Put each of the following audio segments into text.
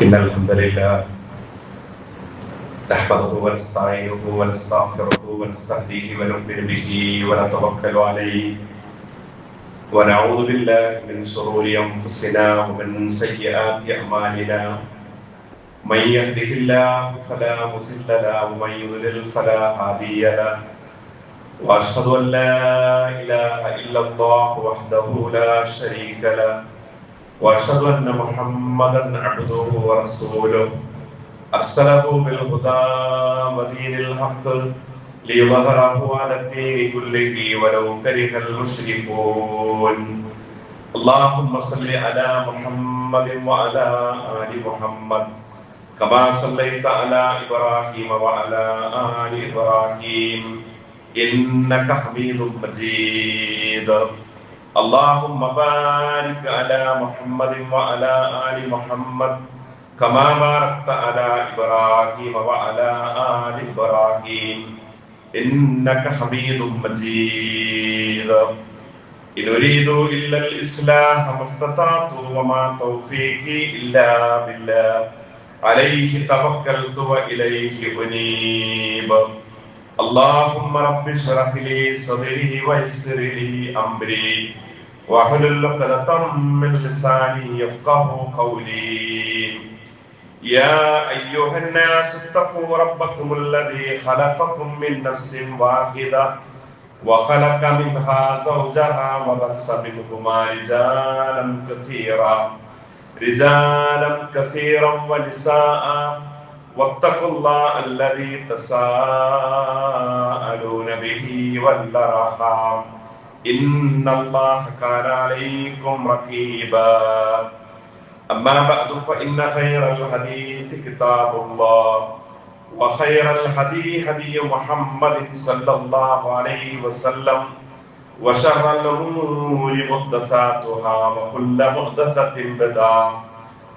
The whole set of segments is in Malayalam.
إن الحمد لله نحمده ونستعينه ونستغفره ونستهديه ونؤمن به ونتوكل عليه ونعوذ بالله من شرور أنفسنا ومن سيئات أعمالنا من يهده الله فلا مضل له ومن يضلل فلا هادي له وأشهد أن لا إله إلا الله وحده لا شريك له وأشهد أن محمدا عبده ورسوله أرسله بالهدى ودين الحق ليظهره على الدين كله ولو كره المشركون اللهم صل على محمد وعلى آل محمد كما صليت على إبراهيم وعلى آل إبراهيم إنك حميد مجيد اللهم بارك على محمد وعلى آل محمد كما باركت على إبراهيم وعلى آل إبراهيم إنك حميد مجيد إن أريد إلا الإصلاح ما استطعت وما توفيقي إلا بالله عليه توكلت وإليه أنيب اللهم رب اشرح لي صدري ويسر لي أمري واحلل عقدة من لساني يفقهوا قولي يا أيها الناس اتقوا ربكم الذي خلقكم من نفس واحدة وخلق منها زوجها وبث منهما رجالا كثيرا ونساء واتقوا الله الذي تساءلون به والأرحام إن الله كان عليكم رقيبا أما بعد فإن خير الحديث كتاب الله وخير الهدي هدي محمد صلى الله عليه وسلم وشر الأمور محدثاتها وكل محدثة بدعة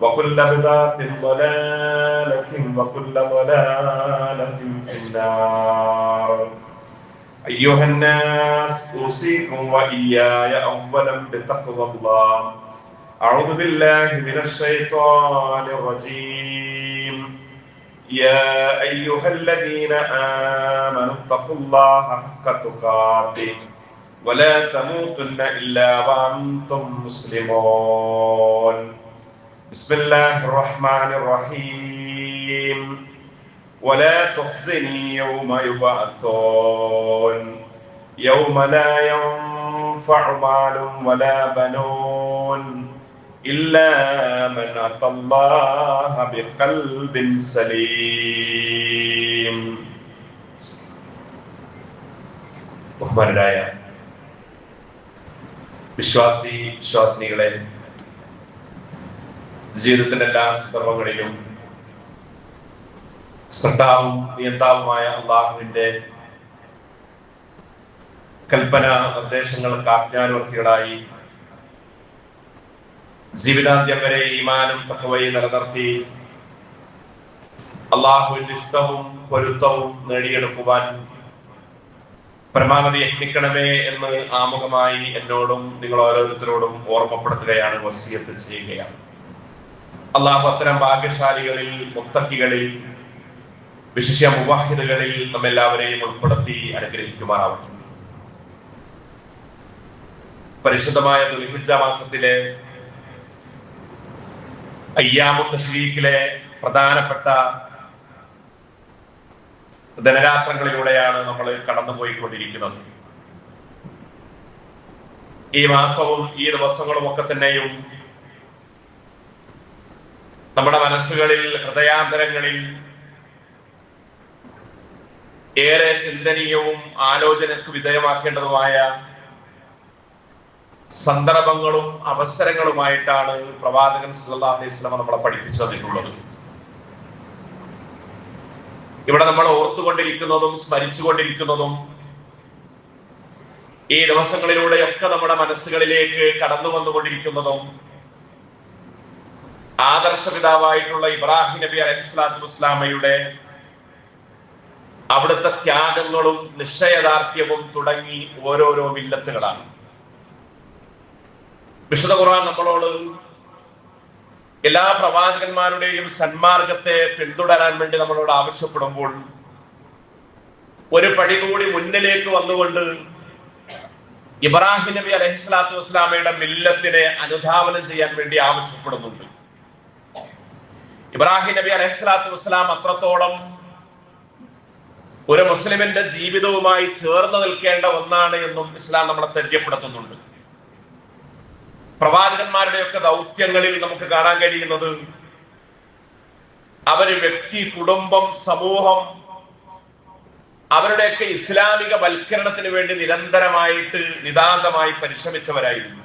وكل بدعة ضلالة وكل ضلالة في النار أيها الناس أوصيكم وإياي أولا بتقوى الله أعوذ بالله من الشيطان الرجيم يا أيها الذين آمنوا اتقوا الله حق تقاته ولا تموتن إلا وأنتم مسلمون بسم الله الرحمن الرحيم ولا تخزني يوم يبعثون يوم لا ينفع مال ولا بنون إلا من أتى الله بقلب سليم. ബഹുമാനരായ വിശ്വാസിനികളെ, ജീവിതത്തിന്റെ എല്ലാ സന്ദർഭങ്ങളിലും സൃഷ്ടാവും നിയന്താവുമായ അള്ളാഹുവിന്റെ കൽപ്പന നിർദ്ദേശങ്ങൾക്ക് ആജ്ഞാനുവർത്തികളായി ജീവിതാന്ത്യം വരെ ഈമാനും തഖ്വയും നിലനിർത്തി അള്ളാഹുവിന്റെ ഇഷ്ടവും പൊരുത്തവും നേടിയെടുക്കുവാൻ പരമാവധി യത്നിക്കണമേ എന്ന് ആമുഖമായി എന്നോടും നിങ്ങൾ ഓരോരുത്തരോടും ഓർമ്മപ്പെടുത്തുകയാണ്, വസിയത്ത് ചെയ്യുകയാണ്. അള്ളാഹു അത്തരം ഭാഗ്യശാലികളിൽ, മുത്തഖികളിൽ, വിശിഷ്യ മുവാഹിദുകളിൽ നമ്മെല്ലാവരെയും ഉൾപ്പെടുത്തി അനുഗ്രഹിക്കുമാറാവട്ടെ. പരിശുദ്ധമായ ദുൽഹിജ്ജ മാസത്തിലെ അയ്യാമു തശ്രീഖിലെ പ്രധാനപ്പെട്ട ദിനരാത്രങ്ങളിലൂടെയാണ് നമ്മൾ കടന്നുപോയിക്കൊണ്ടിരിക്കുന്നത്. ഈ മാസവും ഈ ദിവസങ്ങളും ഒക്കെ തന്നെയും നമ്മുടെ മനസ്സുകളിൽ, ഹൃദയാന്തരങ്ങളിൽ ഏറെ ചിന്തനീയവും ആലോചനയ്ക്ക് വിധേയമാക്കേണ്ടതുമായ സന്ദർഭങ്ങളും അവസരങ്ങളുമായിട്ടാണ് പ്രവാചകൻ സല്ലല്ലാഹു അലൈഹി വസല്ലം നമ്മളെ പഠിപ്പിച്ചു തന്നിട്ടുള്ളത്. ഇവിടെ നമ്മൾ ഓർത്തുകൊണ്ടിരിക്കുന്നതും സ്മരിച്ചുകൊണ്ടിരിക്കുന്നതും ഈ ദിവസങ്ങളിലൂടെയൊക്കെ നമ്മുടെ മനസ്സുകളിലേക്ക് കടന്നു വന്നുകൊണ്ടിരിക്കുന്നതും ആദർശപിതാവായിട്ടുള്ള ഇബ്രാഹിം നബി അലൈഹിസ്സലാത്തു വസ്സലാമയുടെ അവിടുത്തെ ത്യാഗങ്ങളും നിശ്ചയദാർഢ്യവും തുടങ്ങി ഓരോരോ മില്ലത്തുകളാണ്. വിശുദ്ധ ഖുർആൻ നമ്മളോട് എല്ലാ പ്രവാചകന്മാരുടെയും സന്മാർഗത്തെ പിന്തുടരാൻ വേണ്ടി നമ്മളോട് ആവശ്യപ്പെടുമ്പോൾ ഒരു പടി കൂടി മുന്നിലേക്ക് വന്നുകൊണ്ട് ഇബ്രാഹിം നബി അലൈഹിസ്സലാത്തു വസ്സലാമയുടെ മില്ലത്തിനെ അനുധാവനം ചെയ്യാൻ വേണ്ടി ആവശ്യപ്പെടുന്നുണ്ട്. ഇബ്രാഹിം നബി അലൈഹിസ്സലാത്തു വസ്സലാം അത്രത്തോളം ഒരു മുസ്ലിമിന്റെ ജീവിതവുമായി ചേർന്ന് നിൽക്കേണ്ട ഒന്നാണ് എന്നും ഇസ്ലാം നമ്മളെ തെര്യപ്പെടുത്തുന്നുണ്ട്. പ്രവാചകന്മാരുടെയൊക്കെ ദൗത്യങ്ങളിൽ നമുക്ക് കാണാൻ കഴിയുന്നത് അവര് വ്യക്തി, കുടുംബം, സമൂഹം അവരുടെയൊക്കെ ഇസ്ലാമിക വൽക്കരണത്തിന് വേണ്ടി നിരന്തരമായിട്ട് നിതാന്തമായി പരിശ്രമിച്ചവരായിരുന്നു.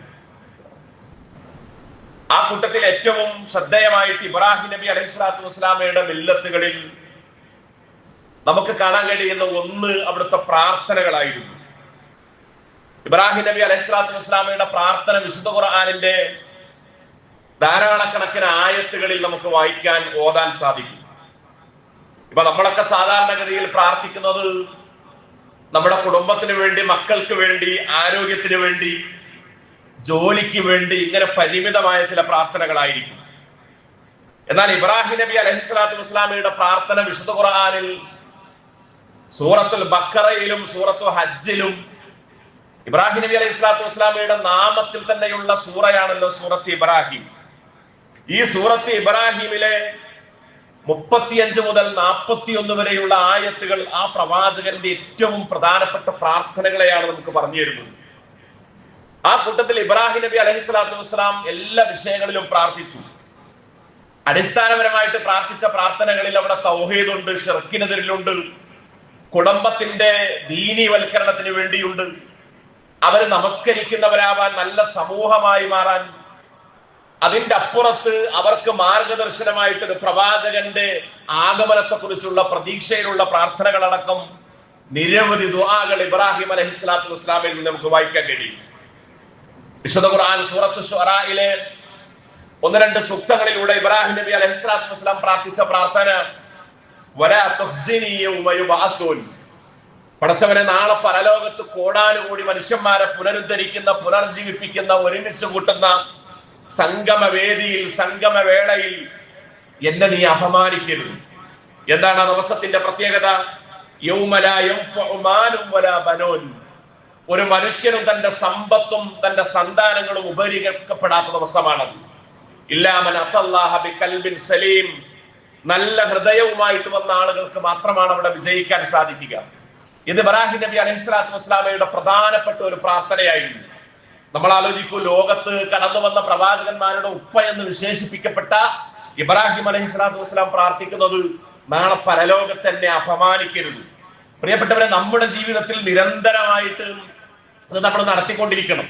ആ കൂട്ടത്തിൽ ഏറ്റവും ശ്രദ്ധേയമായിട്ട് ഇബ്രാഹിം നബി അലൈഹിസ്സലാത്തു വസ്സലാമയുടെ മില്ലത്തുകളിൽ നമുക്ക് കാണാൻ കഴിയുന്ന ഒന്ന് അവിടുത്തെ പ്രാർത്ഥനകളായിരുന്നു. ഇബ്രാഹിം നബി അലൈഹിസ്സലാത്തു വസ്സലാമയുടെ പ്രാർത്ഥന വിശുദ്ധ ഖുർആനിന്റെ ധാരാളക്കണക്കിന് ആയത്തുകളിൽ നമുക്ക് വായിക്കാൻ, ഓതാൻ സാധിക്കും. ഇപ്പൊ നമ്മളൊക്കെ സാധാരണഗതിയിൽ പ്രാർത്ഥിക്കുന്നത് നമ്മുടെ കുടുംബത്തിന് വേണ്ടി, മക്കൾക്ക് വേണ്ടി, ആരോഗ്യത്തിന് വേണ്ടി, ജോലിക്ക് വേണ്ടി, ഇങ്ങനെ പരിമിതമായ ചില പ്രാർത്ഥനകളായിരിക്കും. എന്നാൽ ഇബ്രാഹിം നബി അലൈഹിസ്സലാത്തു വസ്സലാമയുടെ പ്രാർത്ഥന വിശുദ്ധ ഖുർആനിൽ സൂറത്തുൽ ബഖറയിലും സൂറത്തുൽ ഹജ്ജിലും ഇബ്രാഹിം നബി അലൈഹിസ്സലാത്തു വസ്സലാമയുടെ നാമത്തിൽ തന്നെയുള്ള സൂറയാണല്ലോ സൂറത്ത് ഇബ്രാഹിം. ഈ സൂറത്ത് ഇബ്രാഹിമിലെ 35 മുതൽ 41 വരെയുള്ള ആയത്തുകൾ ആ പ്രവാചകന്റെ ഏറ്റവും പ്രധാനപ്പെട്ട പ്രാർത്ഥനകളെയാണ് നമുക്ക് പറഞ്ഞു തരുന്നത്. ആ കൂട്ടത്തിൽ ഇബ്രാഹിം നബി അലൈഹിസ്സലാത്തു വസ്സലാം എല്ലാ വിഷയങ്ങളിലും പ്രാർത്ഥിച്ചു. അടിസ്ഥാനപരമായിട്ട് പ്രാർത്ഥിച്ച പ്രാർത്ഥനകളിൽ അവിടെ തൗഹീദുണ്ട്, ശിർക്കിനെതിരിലുണ്ട്, കുടുംബത്തിന്റെ ദീനീവൽക്കരണത്തിന് വേണ്ടിയുണ്ട്, അവര് നമസ്കരിക്കുന്നവരാവാൻ, നല്ല സമൂഹമായി മാറാൻ, അതിന്റെ അപ്പുറത്ത് അവർക്ക് മാർഗദർശനമായിട്ടൊരു പ്രവാചകന്റെ ആഗമനത്തെ കുറിച്ചുള്ള പ്രതീക്ഷയിലുള്ള പ്രാർത്ഥനകളടക്കം നിരവധി ദുആകൾ ഇബ്രാഹിം അലൈഹിസ്സലാത്തു വസ്സലാമിൽ നിന്ന് നമുക്ക് വായിക്കാൻ കഴിയും. വിശുദ്ധ ഖുർആൻ സൂറത്ത് ശുഅറയിലെ 1-2 സൂക്തങ്ങളിലൂടെ ഇബ്രാഹിം നബി അലൈഹിസ്സലാത്തു വസ്സലാം പ്രാർത്ഥിച്ച പ്രാർത്ഥന വലാ തുഖ്സിനി യൗമ യുബഅസൂൻ, പടച്ചവനെ നാളെ പരലോകത്ത് കോടാനുകൂടി മനുഷ്യന്മാരെ പുനരുദ്ധരിക്കുന്ന, പുനർജീവിപ്പിക്കുന്ന, ഒരുമിച്ച് കൂട്ടുന്ന സംഗമവേദിയിൽ, സംഗമവേളയിൽ എന്നെ നീ അപമാനിക്കരുത്. എന്താണ് ആ ദിവസത്തിന്റെ പ്രത്യേകത? യൗമ ലാ യൻഫഉ മാലും വലാ ബനൂൻ, ഒരു മനുഷ്യനും തന്റെ സമ്പത്തും തന്റെ സന്താനങ്ങളും ഉപകരിക്കപ്പെടാത്ത ദിവസമാണത്. ഇല്ലാ മൻ അത്തല്ലാഹ ബിഖൽബിൻ സലീം, നല്ല ഹൃദയവുമായിട്ട് വന്ന ആളുകൾക്ക് മാത്രമാണ് അവിടെ വിജയിക്കാൻ സാധിക്കുക. ഇത് ഇബ്രാഹിം നബി അലൈഹിസ്സലാത്തു വസ്സലാമയുടെ പ്രധാനപ്പെട്ട ഒരു പ്രാർത്ഥനയായിരുന്നു. നമ്മൾ ആലോചിക്കൂ, ലോകത്ത് കടന്നു വന്ന പ്രവാചകന്മാരുടെ ഉപ്പ എന്ന് വിശേഷിപ്പിക്കപ്പെട്ട ഇബ്രാഹിം അലൈഹിസ്സലാത്തു വസ്സലാം പ്രാർത്ഥിക്കുന്നത് നാളെ പരലോകത്ത് എന്നെ അപമാനിക്കരുത്. പ്രിയപ്പെട്ടവരെ, നമ്മുടെ ജീവിതത്തിൽ നിരന്തരമായിട്ട് അത് നമ്മൾ നടത്തിക്കൊണ്ടിരിക്കണം.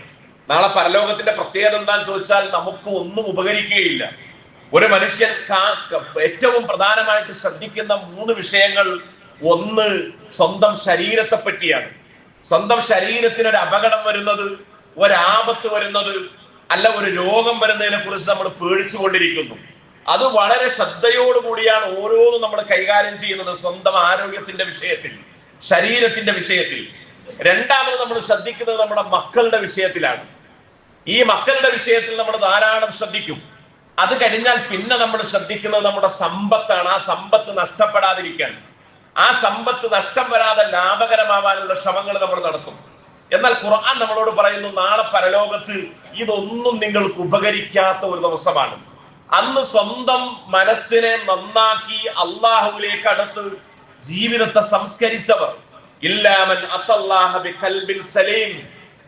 നാളെ പരലോകത്തിന്റെ പ്രത്യേകത എന്താന്ന് ചോദിച്ചാൽ നമുക്ക് ഒന്നും ഉപകരിക്കുകയില്ല. ഒരു മനുഷ്യൻ ഏറ്റവും പ്രധാനമായിട്ട് ശ്രദ്ധിക്കുന്ന 3 വിഷയങ്ങൾ, ഒന്ന് സ്വന്തം ശരീരത്തെ പറ്റിയാണ്. സ്വന്തം ശരീരത്തിനൊരു അപകടം വരുന്നത്, ഒരാപത്ത് വരുന്നത്, അല്ല ഒരു രോഗം വരുന്നതിനെ കുറിച്ച് നമ്മൾ പേടിച്ചുകൊണ്ടിരിക്കുന്നു. അത് വളരെ ശ്രദ്ധയോടുകൂടിയാണ് ഓരോന്നും നമ്മൾ കൈകാര്യം ചെയ്യുന്നത്. സ്വന്തം ആരോഗ്യത്തിന്റെ വിഷയത്തിൽ, ശരീരത്തിന്റെ വിഷയത്തിൽ. രണ്ടാമത് നമ്മൾ ശ്രദ്ധിക്കുന്നത് നമ്മുടെ മക്കളുടെ വിഷയത്തിലാണ്. ഈ മക്കളുടെ വിഷയത്തിൽ നമ്മൾ ധാരാളം ശ്രദ്ധിക്കും. അത് കഴിഞ്ഞാൽ പിന്നെ നമ്മൾ ശ്രദ്ധിക്കുന്നത് നമ്മുടെ സമ്പത്താണ്. ആ സമ്പത്ത് നഷ്ടപ്പെടാതിരിക്കാൻ, ആ സമ്പത്ത് നഷ്ടം വരാതെ ലാഭകരമാവാനുള്ള ശ്രമങ്ങൾ നമ്മൾ നടത്തും. എന്നാൽ ഖുർആൻ നമ്മളോട് പറയുന്നു, നാളെ പരലോകത്ത് ഇതൊന്നും നിങ്ങൾക്ക് ഉപകരിക്കാത്ത ഒരു ദിവസമാണ്. അന്ന് സ്വന്തം മനസ്സിനെ നന്നാക്കി അള്ളാഹുവിലേക്ക് അടുത്ത് ജീവിതത്തെ സംസ്കരിച്ചവർ, ഇല്ലാ മൻ അത്തല്ലാഹ ബിഖൽബിൻ സലീം,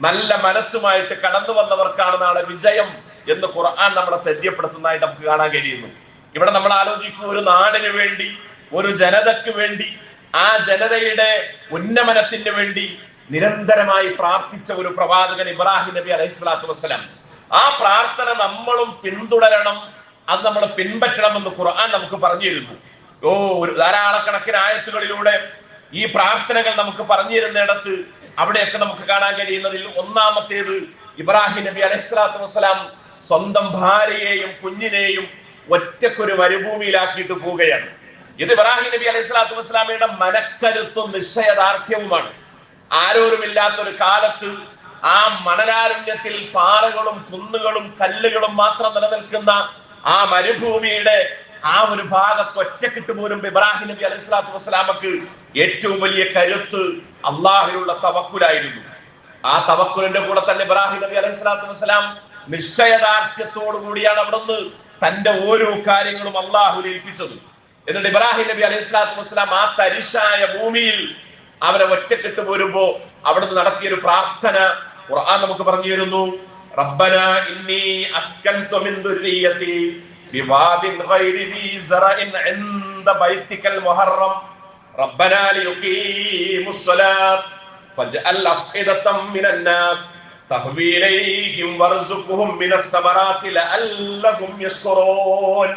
നല്ല മനസ്സുമായിട്ട് കടന്നു വന്നവർക്കാണ് നാളെ വിജയം എന്ന് ഖുർആൻ നമ്മളെ തെര്യപ്പെടുത്തുന്നതായിട്ട് നമുക്ക് കാണാൻ കഴിയുന്നു. ഇവിടെ നമ്മൾ ആലോചിക്കും, ഒരു നാടിന് വേണ്ടി, ഒരു ജനതയ്ക്ക് വേണ്ടി, ആ ജനതയുടെ ഉന്നമനത്തിന് വേണ്ടി നിരന്തരമായി പ്രാർത്ഥിച്ച ഒരു പ്രവാചകൻ ഇബ്രാഹിം നബി അലൈഹിസ്സലാത്തു വസ്സലാം. ആ പ്രാർത്ഥന നമ്മളും പിന്തുടരണം, അത് നമ്മൾ പിൻപറ്റണമെന്ന് ഖുർആൻ നമുക്ക് പറഞ്ഞു തരുന്നു. ഒരു ധാരാളക്കണക്കിന് ആയത്തുകളിലൂടെ ഈ പ്രാർത്ഥനകൾ നമുക്ക് പറഞ്ഞു തരുന്നിടത്ത് അവിടെയൊക്കെ നമുക്ക് കാണാൻ കഴിയുന്നതിൽ ഒന്നാമത്തേത്, ഇബ്രാഹിം നബി അലൈഹിസ്സലാത്തു വസ്സലാം സ്വന്തം ഭാര്യയെയും കുഞ്ഞിനെയും ഒറ്റക്കൊരു മരുഭൂമിയിലാക്കിയിട്ട് പോവുകയാണ്. ഇത് ഇബ്രാഹിം നബി അലൈഹിസ്സലാത്തു വസ്സലാമയുടെ മനക്കരുത്തും നിശ്ചയദാർഢ്യവുമാണ്. ആരോരുമില്ലാത്തൊരു കാലത്ത് ആ മണലാരണ്യത്തിൽ പാറകളും കുന്നുകളും കല്ലുകളും മാത്രം നിലനിൽക്കുന്ന ആ മരുഭൂമിയുടെ ആ ഒരു ഭാഗത്ത് ഒറ്റക്കിട്ട് പോലും ഇബ്രാഹിം നബി അലൈഹി സ്വലാത്തു വസ്സലാമക്ക് ഏറ്റവും വലിയ കരുത്ത് അള്ളാഹിലുള്ള തവക്കുലായിരുന്നു. ആ തവക്കുലിന്റെ കൂടെ തന്നെ ഇബ്രാഹിം നബി അലൈഹി സ്വലാത്തു വസ്സലാം നിശ്ചയദാർഢ്യത്തോടു കൂടിയാണ് അവിടുന്ന് തന്റെ ഓരോ കാര്യങ്ങളും അള്ളാഹുവിൽ ഏൽപ്പിച്ചത്. എന്നിട്ട് ഇബ്രാഹിം നബി അലൈഹി സ്വലാത്തു വസ്സലാം ആ തരിശായ ഭൂമിയിൽ അവരെ ഒറ്റക്കിട്ട് പോരുമ്പോ അവിടുന്ന് നടത്തിയൊരു പ്രാർത്ഥന ഖുർആൻ നമുക്ക് പറഞ്ഞു തരുന്നു. റബ്ബനാ ഇന്നി അസ്കൻതു മിൻ ദുർരിയതി ബിവാദിൻ ഗൈരി ദീ സറഇൻ ഇൻദ ബൈതികൽ മുഹറം റബ്ബനാ ലിയുഖീമുസ് സ്വലാത്ത് ഫജ്അൽ അഫ്ഇദതം മിനൻ നാസ് തഹ്വി ഇലൈഹിം വർസുഖ്ഹും മിനസ് സമറാത്തി ലഅല്ലഹും യശ്കുറൂൻ.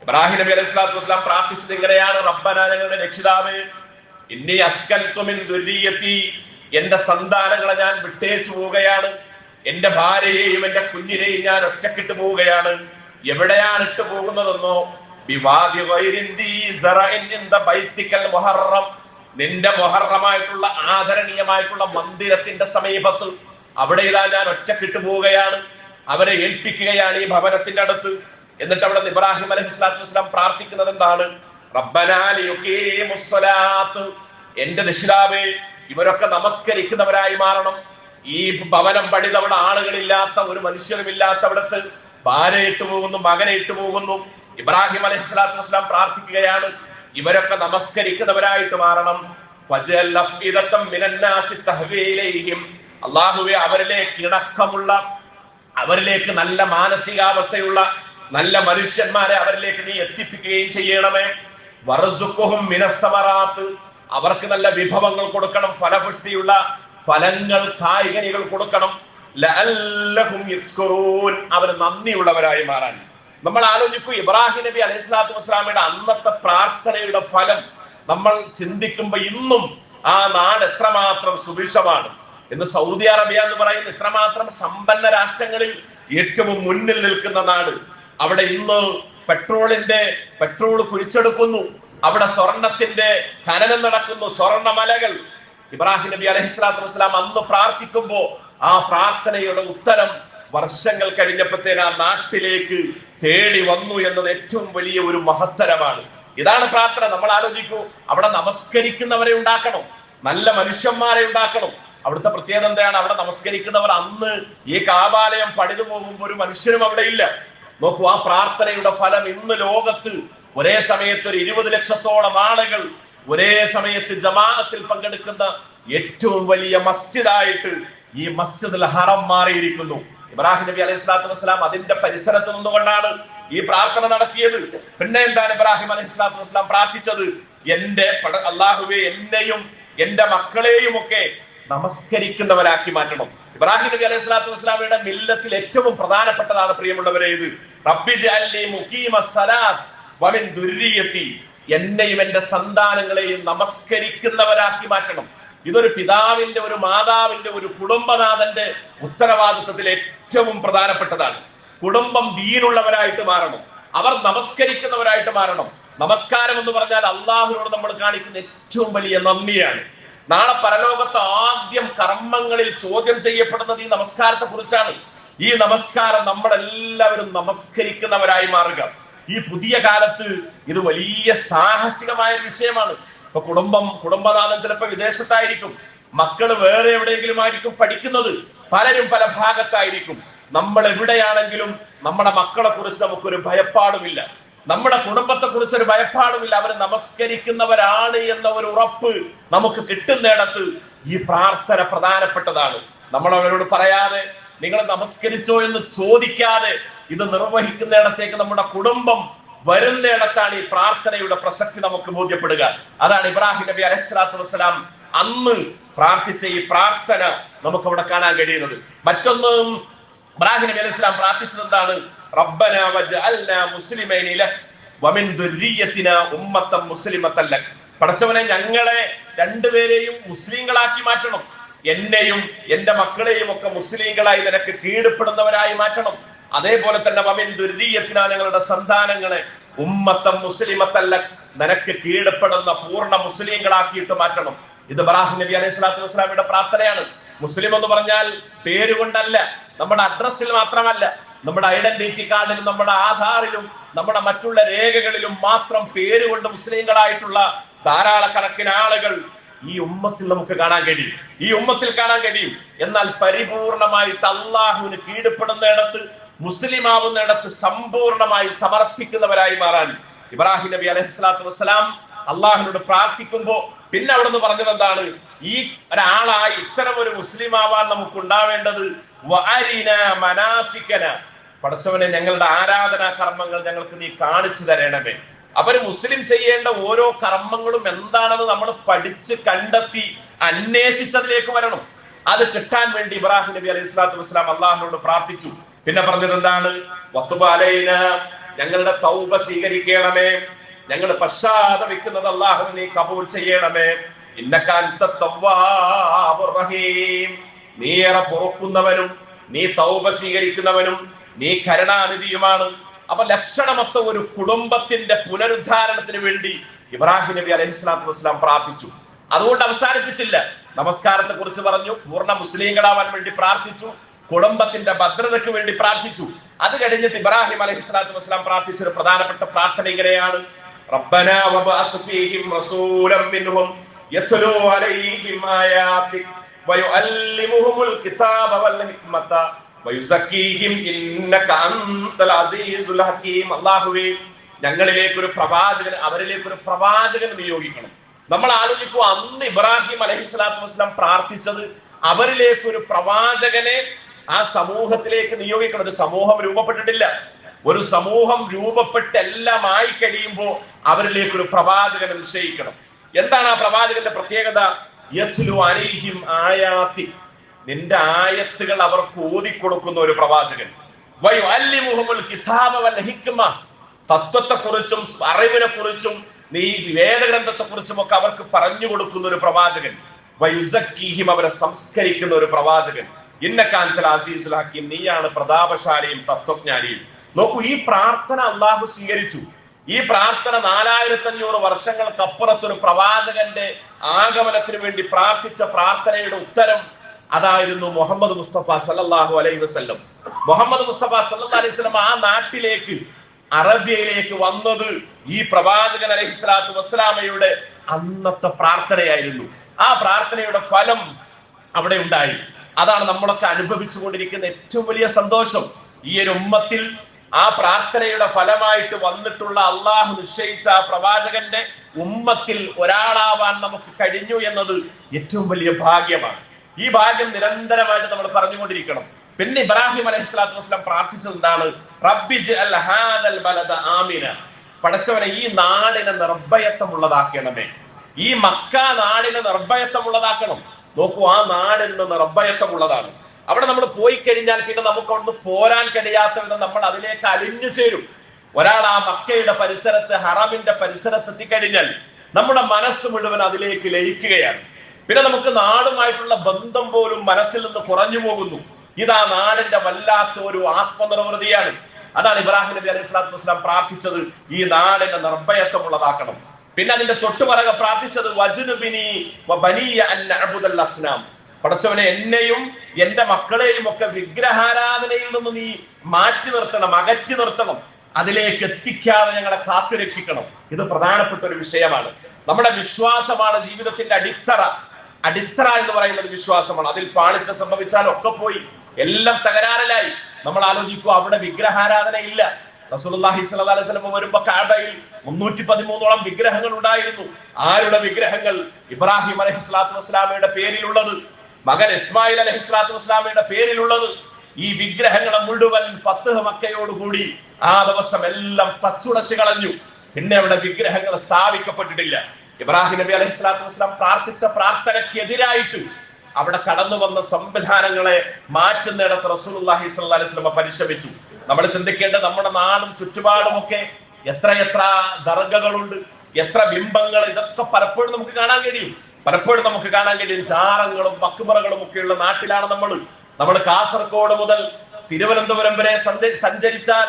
ഇബ്രാഹിം നബി അലൈഹി സ്വലാത്തു വസ്സലാം പ്രാർത്ഥിച്ചത് ഇങ്ങനെയാണ്: റബ്ബനാ, ഞങ്ങളുടെ രക്ഷിതാവേ, ഇന്നി അസ്കൻതു മിൻ ദുർരിയതി, എന്റെ സന്താനങ്ങളെ ഞാൻ വിട്ടേച്ചു പോവുകയാണ്, എന്റെ ഭാര്യയെയും എന്റെ കുഞ്ഞിനെയും ഞാൻ ഒറ്റക്കിട്ട് പോവുകയാണ്. എവിടെയാണ് ഇട്ട് പോകുന്നതെന്നോ? ബിവാദി ഗൈരി ദീ സറഇൻ ഇൻദ ബൈതികൽ മുഹറം, നിന്റെ മുഹറമായിട്ടുള്ള ആദരണീയമായിട്ടുള്ള മന്ദിരത്തിന്റെ സമീപത്ത്. അവിടെ ഇതാ ഞാൻ ഒറ്റക്കിട്ട് പോവുകയാണ്, അവരെ ഏൽപ്പിക്കുകയാണ് ഈ ഭവനത്തിന്റെ അടുത്ത്. എന്നിട്ട് അവിടെ ഇബ്രാഹിം അലൈഹി സ്വലാത്തു വസ്സലാം പ്രാർത്ഥിക്കുന്നത് എന്താണ്? റബ്ബനാ ലിയുഖീമുസ് സ്വലാത്ത്, എന്റെ രക്ഷിതാവേ, ഇവരൊക്കെ നമസ്കരിക്കുന്നവരായി മാറണം. ഈ ഭവനം പണിതവിടെ ആളുകളില്ലാത്ത, ഒരു മനുഷ്യരുമില്ലാത്ത അവിടത്ത് ഭാര്യ ഇട്ടു പോകുന്നു, മകനെ ഇട്ടു പോകുന്നു. ഇബ്രാഹിം അലൈഹി സ്വലാത്തു വസ്സലാം പ്രാർത്ഥിക്കുകയാണ്, ഇവരൊക്കെ നമസ്കരിക്കുന്നവരായിട്ട് മാറണം. ഫജ്അൽ അഫ്ഇദതം മിനൻ നാസി തഹ്വി ഇലൈഹിം, അല്ലാഹുവേ, അവരിലേക്ക് ഇണക്കമുള്ള, അവരിലേക്ക് നല്ല മാനസികാവസ്ഥയുള്ള നല്ല മനുഷ്യന്മാരെ അവരിലേക്ക് നീ എത്തിപ്പിക്കുകയും ചെയ്യണമേ. വർസുഖുഹും മിനസ് സമറാത്ത്, അവർക്ക് നല്ല വിഭവങ്ങൾ കൊടുക്കണം, ഫലപുഷ്ടിയുള്ള ഫലങ്ങൾ, കായ്കനികൾ കൊടുക്കണം. ലഅല്ലഹും യശ്കുറൂൻ, അവർ നന്ദിയുള്ളവരായി മാറാൻ. നമ്മൾ ആലോചിക്കൂ, ഇബ്രാഹിം നബി അലൈഹി സ്വലാത്തു വസ്സലാമയുടെ അന്നത്തെ പ്രാർത്ഥനയുടെ ഫലം നമ്മൾ ചിന്തിക്കുമ്പോൾ ഇന്നും ആ നാട് എത്രമാത്രം സുഭിക്ഷമാണ്. ഇന്ന് സൗദി അറേബ്യ എന്ന് പറയുന്ന ഇത്രമാത്രം സമ്പന്ന രാഷ്ട്രങ്ങളിൽ ഏറ്റവും മുന്നിൽ നിൽക്കുന്ന നാട്. അവിടെ ഇന്ന് പെട്രോൾ കുഴിച്ചെടുക്കുന്നു, അവിടെ സ്വർണത്തിന്റെ ഖനനം നടക്കുന്നു, സ്വർണ്ണ മലകൾ. ഇബ്രാഹിം നബി അലൈഹി സ്വലാത്തു വസ്സലാം അന്ന് പ്രാർത്ഥിക്കുമ്പോ ആ പ്രാർത്ഥനയുടെ ഉത്തരം വർഷങ്ങൾ കഴിഞ്ഞപ്പോഴത്തേന് ആ നാട്ടിലേക്ക് തേടി വന്നു എന്നത് ഏറ്റവും വലിയ ഒരു മഹത്തരമാണ്. ഇതാണ് പ്രാർത്ഥന. നമ്മൾ ആലോചിക്കൂ, അവിടെ നമസ്കരിക്കുന്നവരെ ഉണ്ടാക്കണം, നല്ല മനുഷ്യന്മാരെ ഉണ്ടാക്കണം. അവിടുത്തെ പ്രത്യേകത എന്താണ്? അവിടെ നമസ്കരിക്കുന്നവർ അന്ന് ഈ കാബാലയം പണിതു പോകുമ്പോൾ ഒരു മനുഷ്യനും അവിടെ ഇല്ല. നോക്കൂ, ആ പ്രാർത്ഥനയുടെ ഫലം ഇന്ന് ലോകത്ത് ഒരേ സമയത്ത് ഒരു 20 ലക്ഷത്തോളം ആളുകൾ ഒരേ സമയത്ത് ജമാഅത്തിൽ പങ്കെടുക്കുന്ന ഏറ്റവും വലിയ മസ്ജിദായിട്ട് ഈ മസ്ജിദുൽ ഹറം മാറിയിരിക്കുന്നു. ഇബ്രാഹിം നബി അലൈഹി സ്വലാത്തു വസ്സലാം അതിന്റെ പരിസരത്ത് നിന്നുകൊണ്ടാണ് ഈ പ്രാർത്ഥന നടത്തിയത്. പിന്നെ എന്താണ് ഇബ്രാഹിം അലൈഹി സ്വലാത്തു വസ്സലാം പ്രാർത്ഥിച്ചത്? എന്റെ അല്ലാഹുവേ, എന്നെയും എന്റെ മക്കളെയും ഒക്കെ നമസ്കരിക്കുന്നവരാക്കി മാറ്റണം. ഇബ്രാഹിം നബി അലൈഹി സ്വലാത്തു വസ്സലാമയുടെ മില്ലത്തിൽ ഏറ്റവും പ്രധാനപ്പെട്ടതാണ്, പ്രിയമുള്ളവരെ, ഇത് റബ്ബി ജഅൽനി മുഖീമസ് സലാത്ത് വമിൻ ദുർരിയതി, എന്നെയും എന്റെ സന്താനങ്ങളെയും നമസ്കരിക്കുന്നവരാക്കി മാറ്റണം. ഇതൊരു പിതാവിന്റെ, ഒരു മാതാവിന്റെ, ഒരു കുടുംബനാഥന്റെ ഉത്തരവാദിത്വത്തിൽ ഏറ്റവും പ്രധാനപ്പെട്ടതാണ്. കുടുംബം ദീനുള്ളവരായിട്ട് മാറണം, അവർ നമസ്കരിക്കുന്നവരായിട്ട് മാറണം. നമസ്കാരം എന്ന് പറഞ്ഞാൽ അള്ളാഹുവിനോട് നമ്മൾ കാണിക്കുന്ന ഏറ്റവും വലിയ നന്ദിയാണ്. നാളെ പരലോകത്ത് ആദ്യം കർമ്മങ്ങളിൽ ചോദ്യം ചെയ്യപ്പെടുന്നത് ഈ നമസ്കാരത്തെ കുറിച്ചാണ്. ഈ നമസ്കാരം നമ്മളെല്ലാവരും നമസ്കരിക്കുന്നവരായി മാറുക. ഈ പുതിയ കാലത്ത് ഇത് വലിയ സാഹസികമായ ഒരു വിഷയമാണ്. ഇപ്പൊ കുടുംബനാഥൻ ചിലപ്പോൾ വിദേശത്തായിരിക്കും, മക്കള് വേറെ എവിടെയെങ്കിലും ആയിരിക്കും പഠിക്കുന്നത്, പലരും പല ഭാഗത്തായിരിക്കും. നമ്മൾ എവിടെയാണെങ്കിലും നമ്മുടെ മക്കളെ കുറിച്ച് നമുക്കൊരു ഭയപ്പാടുമില്ല, നമ്മുടെ കുടുംബത്തെ കുറിച്ച് ഒരു ഭയപ്പാടുമില്ല. അവർ നമസ്കരിക്കുന്നവരാണ് എന്ന ഒരു ഉറപ്പ് നമുക്ക് കിട്ടുന്നിടത്ത് ഈ പ്രാർത്ഥന പ്രധാനപ്പെട്ടതാണ്. നമ്മൾ അവരോട് പറയാതെ, നിങ്ങൾ നമസ്കരിച്ചോ എന്ന് ചോദിക്കാതെ ഇത് നിർവഹിക്കുന്നിടത്തേക്ക് നമ്മുടെ കുടുംബം വരുന്നിടത്താണ് ഈ പ്രാർത്ഥനയുടെ പ്രസക്തി നമുക്ക് ബോധ്യപ്പെടുക. അതാണ് ഇബ്രാഹിം നബി അലൈഹി സ്വലാത്തു വസ്സലാം അന്ന് പ്രാർത്ഥിച്ച ഈ പ്രാർത്ഥന നമുക്ക് അവിടെ കാണാൻ കഴിയുന്നത്. മറ്റൊന്നും ഇബ്രാഹിം നബി അലൈഹി സ്വലാം പ്രാർത്ഥിച്ചത് എന്താണ്? റബ്ബനാ വജഅൽനാ മുസ്ലിമൈനി ലക് വമിൻ ദുർരിയതിനാ ഉമ്മത്തൻ മുസ്ലിമത്തൻ ലക്, പടച്ചവനെ, ഞങ്ങളെ രണ്ടുപേരെയും മുസ്ലിങ്ങളാക്കി മാറ്റണം, എന്നെയും എന്റെ മക്കളെയും ഒക്കെ മുസ്ലിങ്ങളായി നിനക്ക് കീഴ്പ്പെടുന്നവരായി മാറ്റണം. അതേപോലെ തന്നെ വമിൻ ദുർരിയതിനാ, ഞങ്ങളുടെ സന്താനങ്ങളെ ഉമ്മത്തൻ മുസ്ലിമത്തൻ ലക്, നിനക്ക് കീഴ്പ്പെടുന്ന പൂർണ്ണ മുസ്ലിങ്ങളാക്കിയിട്ട് മാറ്റണം. ഇത് ഇബ്രാഹിം നബി അലൈഹി സ്വലാത്തു വസ്സലാമിയുടെ പ്രാർത്ഥനയാണ്. മുസ്ലിം എന്ന് പറഞ്ഞാൽ പേരുകൊണ്ടല്ല, നമ്മുടെ അഡ്രസ്സിൽ മാത്രമല്ല, നമ്മുടെ ഐഡന്റിറ്റി കാർഡിലും നമ്മുടെ ആധാറിലും നമ്മുടെ മറ്റുള്ള രേഖകളിലും മാത്രം പേരുകൊണ്ട് മുസ്ലിങ്ങളായിട്ടുള്ള ധാരാളക്കണക്കിന് ആളുകൾ ഈ ഉമ്മത്തിൽ നമുക്ക് കാണാൻ കഴിയും, ഈ ഉമ്മത്തിൽ കാണാൻ കഴിയും. എന്നാൽ പരിപൂർണമായിട്ട് അള്ളാഹുവിന് കീഴ്പ്പെടുന്നിടത്ത്, മുസ്ലിം ആവുന്നിടത്ത് സമ്പൂർണമായി സമർപ്പിക്കുന്നവരായി മാറാൻ ഇബ്രാഹിം നബി അലൈഹിസ്സലാത്തു വസ്സലാം അള്ളാഹുവിനോട് പ്രാർത്ഥിക്കുമ്പോ പിന്നെ അവിടെ നിന്ന് പറഞ്ഞത് എന്താണ്? ഈ ഒരാളായി ഇത്തരം ഒരു മുസ്ലിം ആവാൻ നമുക്ക് ഉണ്ടാവേണ്ടത് പടച്ചവനെ, ഞങ്ങളുടെ ആരാധനാ കർമ്മങ്ങൾ ഞങ്ങൾക്ക് നീ കാണിച്ചു തരണമേ. അവര് മുസ്ലിം ചെയ്യേണ്ട ഓരോ കർമ്മങ്ങളും എന്താണെന്ന് നമ്മൾ പഠിച്ച് കണ്ടെത്തി അന്വേഷിച്ചതിലേക്ക് വരണം. അത് കിട്ടാൻ വേണ്ടി ഇബ്രാഹിം നബി അലൈഹി സ്വലാത്തു വസ്സലാം അള്ളാഹിനോട് പ്രാർത്ഥിച്ചു. പിന്നെ പറഞ്ഞത് എന്താണ്? വത്തുബ അലൈന, ഞങ്ങളുടെ തൗബ സ്വീകരിക്കണമേ, ഞങ്ങൾ പശ്ചാത്തപിക്കുന്നത് അല്ലാഹു നീ കബൂൽ ചെയ്യണമേ. ഇന്നക അൻത തവ്വാബുർ റഹീം, നീ ഏറെ പൊറുക്കുന്നവനും നീ തൗബ സ്വീകരിക്കുന്നവനും നീ കരുണാനിധിയുമാണ്. അപ്പൊ ലക്ഷണമൊത്ത ഒരു കുടുംബത്തിന്റെ പുനരുദ്ധാരണത്തിന് വേണ്ടി ഇബ്രാഹിം നബി അലൈഹിസ്സലാത്തു വസ്സലാം പ്രാർത്ഥിച്ചു. അതുകൊണ്ട് അവസാനിപ്പിച്ചില്ല. നമസ്കാരത്തെ കുറിച്ച് പറഞ്ഞു, പൂർണ്ണ മുസ്ലിങ്ങളാവാൻ വേണ്ടി പ്രാർത്ഥിച്ചു, കുടുംബത്തിന്റെ ഭദ്രതയ്ക്ക് വേണ്ടി പ്രാർത്ഥിച്ചു. അത് കഴിഞ്ഞിട്ട് ഇബ്രാഹിം അലൈഹിസ്സലാത്തു വസ്സലാം പ്രാർത്ഥിച്ച ഒരു പ്രധാനപ്പെട്ട പ്രാർത്ഥന ഇങ്ങനെയാണ്: റബ്ബനാ വബഅസ് ഫീഹിം റസൂലൻ മിൻഹും യത്ലൂ അലൈഹിം ആയാതിക് വയുഅല്ലിമുഹുൽ കിതാബ വൽ ഹിക്മത വയുസക്കീഹിം ഇന്നക അൻതൽ അസീസുൽ ഹകീം. അല്ലാഹുവേ, ഞങ്ങളിലേക്ക് ഒരു പ്രവാചകൻ, അവരിലേക്ക് ഒരു പ്രവാചകൻ നിയോഗിക്കണം. നമ്മൾ ആലോചിക്കുക, അന്ന് ഇബ്രാഹിം അലൈഹിസ്സലാത്തു വസ്സലാം പ്രാർത്ഥിച്ചത് അവരിലേക്ക് ഒരു പ്രവാചകനെ ആ സമൂഹത്തിലേക്ക് നിയോഗിക്കണം. ഒരു സമൂഹം രൂപപ്പെട്ടിട്ടില്ല. ഒരു സമൂഹം രൂപപ്പെട്ട് എല്ലാം ആയി കഴിയുമ്പോൾ അവരിലേക്ക് ഒരു പ്രവാചകനെ നിശ്ചയിക്കണം. എന്താണ് ആ പ്രവാചകന്റെ പ്രത്യേകത? യത്ലു അലൈഹിം ആയാതി, നിന്റെ ആയത്തുകൾ അവർക്ക് ഓതിക്കൊടുക്കുന്ന ഒരു പ്രവാചകൻ. വയുഅല്ലിമുഹുൽ കിതാബ വൽ ഹിക്മ, തത്വത്തെക്കുറിച്ചും അറിവിനെ കുറിച്ചും നീ വേദഗ്രന്ഥത്തെ കുറിച്ചും ഒക്കെ അവർക്ക് പറഞ്ഞു കൊടുക്കുന്ന ഒരു പ്രവാചകൻ. വയുസക്കീഹിം, അവരെ സംസ്കരിക്കുന്ന ഒരു പ്രവാചകൻ. ഇന്നക അൻതൽ അസീസുൽ ഹകീം, നീയാണ് പ്രതാപശാലിയും തത്വജ്ഞാനിയും. നോക്കൂ, ഈ പ്രാർത്ഥന അള്ളാഹു സ്വീകരിച്ചു. ഈ പ്രാർത്ഥന 4500 വർഷങ്ങൾക്കപ്പുറത്ത് ഒരു പ്രവാചകന്റെ ആഗമനത്തിന് വേണ്ടി പ്രാർത്ഥിച്ച പ്രാർത്ഥനയുടെ ഉത്തരം അതായിരുന്നു മുഹമ്മദ് മുസ്തഫ സല്ലല്ലാഹു അലൈഹി വസല്ലം. മുഹമ്മദ് മുസ്തഫ സല്ലല്ലാഹു അലൈഹി വസല്ലം ആ നാട്ടിലേക്ക്, അറബിയയിലേക്ക് വന്നത് ഈ പ്രവാചകൻ അലൈഹിസ്സലാത്തു വസ്സലാമയുടെ അന്നത്തെ പ്രാർത്ഥനയായിരുന്നു. ആ പ്രാർത്ഥനയുടെ ഫലം അവിടെ ഉണ്ടായി. അതാണ് നമ്മളൊക്കെ അനുഭവിച്ചു കൊണ്ടിരിക്കുന്ന ഏറ്റവും വലിയ സന്തോഷം. ഈ ഒരു ഉമ്മത്തിൽ ആ പ്രാർത്ഥനയുടെ ഫലമായിട്ട് വന്നിട്ടുള്ള അള്ളാഹു നിശ്ചയിച്ച ആ പ്രവാചകന്റെ ഉമ്മത്തിൽ ഒരാളാവാൻ നമുക്ക് കഴിഞ്ഞു എന്നത് ഏറ്റവും വലിയ ഭാഗ്യമാണ്. ഈ ഭാഗ്യം നിരന്തരമായിട്ട് നമ്മൾ പറഞ്ഞുകൊണ്ടിരിക്കണം. പിന്നെ ഇബ്രാഹിം അലൈഹിസ്സലാത്തു വസ്സലാം പ്രാർത്ഥിച്ചത് എന്താണ്? റബ്ബി ജഅൽ ഹാദൽ ബലദ ആമിന, പടച്ചവനെ ഈ നാടിനെ നിർഭയത്വമുള്ളതാക്കണമേ. ഈ മക്ക നാടിനെ നിർഭയത്വമുള്ളതാക്കണം. നോക്കൂ, ആ നാടിൽ നിന്ന് നിർഭയത്വമുള്ളതാണ്. അവിടെ നമ്മൾ പോയി കഴിഞ്ഞാൽ പിന്നെ നമുക്ക് അവിടുന്ന് പോരാൻ കഴിയാത്ത വിധം നമ്മൾ അതിലേക്ക് അലിഞ്ഞു ചേരും. ഒരാൾ ആ മക്കയുടെ പരിസരത്ത്, ഹറമിന്റെ പരിസരത്ത് എത്തിക്കഴിഞ്ഞാൽ നമ്മുടെ മനസ്സ് മുഴുവൻ അതിലേക്ക് ലയിക്കുകയാണ്. പിന്നെ നമുക്ക് നാടുമായിട്ടുള്ള ബന്ധം പോലും മനസ്സിൽ നിന്ന് കുറഞ്ഞു പോകുന്നു. ഇതാ നാടിന്റെ വല്ലാത്ത ഒരു ആത്മനിർവൃതിയാണ്. അതാണ് ഇബ്രാഹിം നബി അലൈഹി സ്വലാത്തു വസ്സലാം പ്രാർത്ഥിച്ചത്, ഈ നാടിനെ നിർഭയത്വമുള്ളതാക്കണം. പിന്നെ അതിന്റെ തൊട്ടുപറകെ പ്രാർത്ഥിച്ചത് വജ്നുബിനി വബനിയ അൻ നഅബുദൽ അസ്നാം, പടച്ചവനെ എന്നെയും എന്റെ മക്കളെയും ഒക്കെ വിഗ്രഹാരാധനയിൽ നിന്ന് നീ മാറ്റി നിർത്തണം, അകറ്റി നിർത്തണം, അതിലേക്ക് എത്തിക്കാതെ ഞങ്ങളെ കാത്തു രക്ഷിക്കണം. ഇത് പ്രധാനപ്പെട്ട ഒരു വിഷയമാണ്. നമ്മുടെ വിശ്വാസമാണ് ജീവിതത്തിന്റെ അടിത്തറ. അടിത്തറ എന്ന് പറയുന്നത് വിശ്വാസമാണ്. അതിൽ പാളിച്ച സംഭവിച്ചാൽ ഒക്കെ പോയി, എല്ലാം തകരാറിലായി. നമ്മൾ ആലോചിക്കുക, അവിടെ വിഗ്രഹാരാധന ഇല്ല. റസൂലുള്ളാഹി സ്വല്ലല്ലാഹു അലൈഹി വസല്ലം വരുമ്പോ കഅബയിൽ 313ഓളം വിഗ്രഹങ്ങൾ ഉണ്ടായിരുന്നു. ആരുടെ വിഗ്രഹങ്ങൾ? ഇബ്രാഹിം അലൈഹിസ്സലാത്തു വസ്സലാമയുടെ പേരിലുള്ളത്, മകൻ ഇസ്മായിൽ അലൈഹിസ്സലാത്തു വസ്സലാമയുടെ പേരിലുള്ളത്. ഈ വിഗ്രഹങ്ങളെ മുഴുവൻ ഫത്ഹ് മക്കയോടുകൂടി ആ ദിവസം എല്ലാം തച്ചുടച്ചു കളഞ്ഞു. പിന്നെ അവിടെ വിഗ്രഹങ്ങൾ സ്ഥാപിക്കപ്പെട്ടിട്ടില്ല. ഇബ്രാഹിം നബി അലൈഹിസ്സലാത്തു വസ്സലാം പ്രാർത്ഥിച്ച പ്രാർത്ഥനയ്ക്കെതിരായിട്ട് അവിടെ കടന്നു വന്ന സംവിധാനങ്ങളെ മാറ്റുന്നിടത്ത് റസൂലുള്ളാഹി സ്വല്ലല്ലാഹു അലൈഹി വസല്ലം പരിശ്രമിച്ചു. നമ്മൾ ചിന്തിക്കേണ്ടത്, നമ്മുടെ നാടും ചുറ്റുപാടുമൊക്കെ എത്ര ദർഗകളുണ്ട്, എത്ര ബിംബങ്ങൾ, ഇതൊക്കെ പലപ്പോഴും നമുക്ക് കാണാൻ കഴിയും. ജാറങ്ങളും മക്ബറകളും ഒക്കെയുള്ള നാട്ടിലാണ് നമ്മൾ. കാസർഗോഡ് മുതൽ തിരുവനന്തപുരം വരെ സഞ്ചരിച്ചാൽ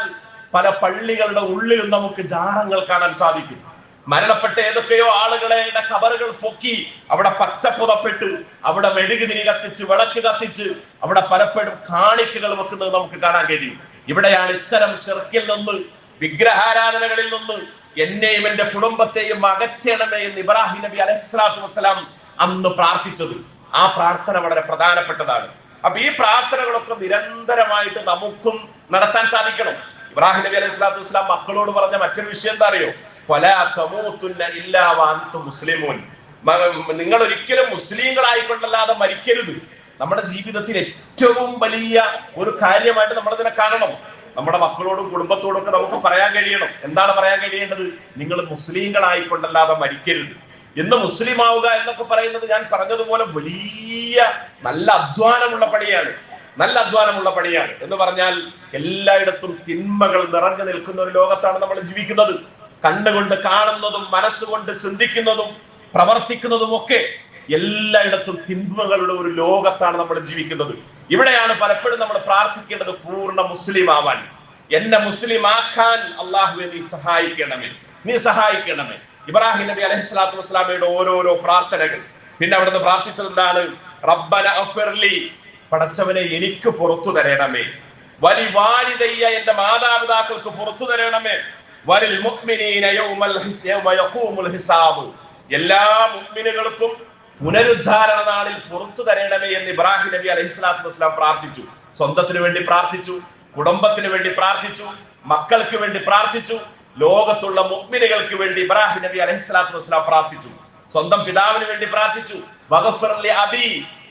പല പള്ളികളുടെ ഉള്ളിലും നമുക്ക് ജാറങ്ങൾ കാണാൻ സാധിക്കും. മരണപ്പെട്ട ഏതൊക്കെയോ ആളുകളുടെ ഖബറുകൾ പൊക്കി അവിടെ പച്ചപ്പുതപ്പെട്ട് അവിടെ മെഴുകുതിരി കത്തിച്ച്, വിളക്ക് കത്തിച്ച് അവിടെ പലപ്പോഴും കാണിക്കകൾ വെക്കുന്നത് നമുക്ക് കാണാൻ കഴിയും. ഇവിടെയാണ് ഇത്തരം ശിർക്കിൽ നിന്ന്, വിഗ്രഹാരാധനകളിൽ നിന്ന് എന്നെയും എന്റെ കുടുംബത്തെയും അകറ്റണമേ എന്ന് ഇബ്രാഹിം നബി അലൈഹിസ്സലാത്തു വസ്സലാം അന്ന് പ്രാർത്ഥിച്ചത്. ആ പ്രാർത്ഥന വളരെ പ്രധാനപ്പെട്ടതാണ്. അപ്പൊ ഈ പ്രാർത്ഥനകളൊക്കെ നിരന്തരമായിട്ട് നമുക്കും നടത്താൻ സാധിക്കണം. ഇബ്രാഹിം നബി അലൈഹിസ്സലാത്തു വസ്സലാം മക്കളോട് പറഞ്ഞ മറ്റൊരു വിഷയം എന്താ അറിയോ? ഫലാ തമൂതുന്ന ഇല്ലാ വഅൻതും മുസ്ലിമൂൻ. നിങ്ങൾ ഒരിക്കലും മുസ്ലിങ്ങളായിക്കൊണ്ടല്ലാതെ മരിക്കരുത്. നമ്മുടെ ജീവിതത്തിൽ ഏറ്റവും വലിയ ഒരു കാര്യമായിട്ട് നമ്മളതിനെ കാണണം. നമ്മുടെ മക്കളോടും കുടുംബത്തോടും ഒക്കെ നമുക്ക് പറയാൻ കഴിയണം. എന്താണ് പറയാൻ കഴിയേണ്ടത്? നിങ്ങൾ മുസ്ലിങ്ങളായിക്കൊണ്ടല്ലാതെ മരിക്കരുത്. ഇന്ന് മുസ്ലിം ആവുക എന്നൊക്കെ പറയുന്നത് ഞാൻ പറഞ്ഞതുപോലെ വലിയ നല്ല അധ്വാനമുള്ള പണിയാണ്. നല്ല അധ്വാനമുള്ള പണിയാണ് എന്ന് പറഞ്ഞാൽ എല്ലായിടത്തും തിന്മകൾ നിറഞ്ഞു നിൽക്കുന്ന ഒരു ലോകത്താണ് നമ്മൾ ജീവിക്കുന്നത്. കണ്ണുകൊണ്ട് കാണുന്നതും മനസ്സുകൊണ്ട് ചിന്തിക്കുന്നതും പ്രവർത്തിക്കുന്നതും ഒക്കെ എല്ലായിടത്തും തിന്മകളുടെ ഒരു ലോകത്താണ് നമ്മൾ ജീവിക്കുന്നത്. ഇവിടെയാണ് പലപ്പോഴും നമ്മൾ പ്രാർത്ഥിക്കേണ്ടത് പൂർണ്ണ മുസ്ലിം ആവാൻ. എന്നെ മുസ്ലിം ആക്കാൻ അള്ളാഹുവെ നീ സഹായിക്കണമേ, നീ സഹായിക്കണമേ. ഇബ്രാഹിം നബി അലൈഹിസ്സലാത്തു വസ്സലാമയുടെ ഓരോരോ പ്രാർത്ഥനകൾ. പിന്നെ അവിടുന്ന് പ്രാർത്ഥിച്ചത് എന്താണ്? റബ്ബന അഗ്ഫിർലി, പടച്ചവനെ എനിക്ക് പുറത്തു തരണമേ. വലി വാലിദയ്യ, എന്റെ മാതാപിതാക്കൾക്ക് പുറത്തു തരണമേ. വലിൽ മുഅ്മിനീന യൗമ യഖൂമുൽ ഹിസാബ്, എല്ലാ മുഅ്മിനുകൾക്കും പുനരുദ്ധാരണ നാളിൽ പുറത്തു തരണമേ എന്ന് ഇബ്രാഹിം നബി അലൈഹിസ്സലാത്തു വസ്സലാം പ്രാർത്ഥിച്ചു. സ്വന്തത്തിന് വേണ്ടി പ്രാർത്ഥിച്ചു, കുടുംബത്തിന് വേണ്ടി പ്രാർത്ഥിച്ചു, മക്കൾക്ക് വേണ്ടി പ്രാർത്ഥിച്ചു, ലോകത്തുള്ള മുഅ്മിനുകൾക്ക് വേണ്ടി ഇബ്രാഹിം നബി അലൈഹിസ്സലാത്തു വസ്സലാം പ്രാർത്ഥിച്ചു. സ്വന്തം പിതാവിന് വേണ്ടി പ്രാർത്ഥിച്ചു. വഗ്ഫിർ ലി അബീ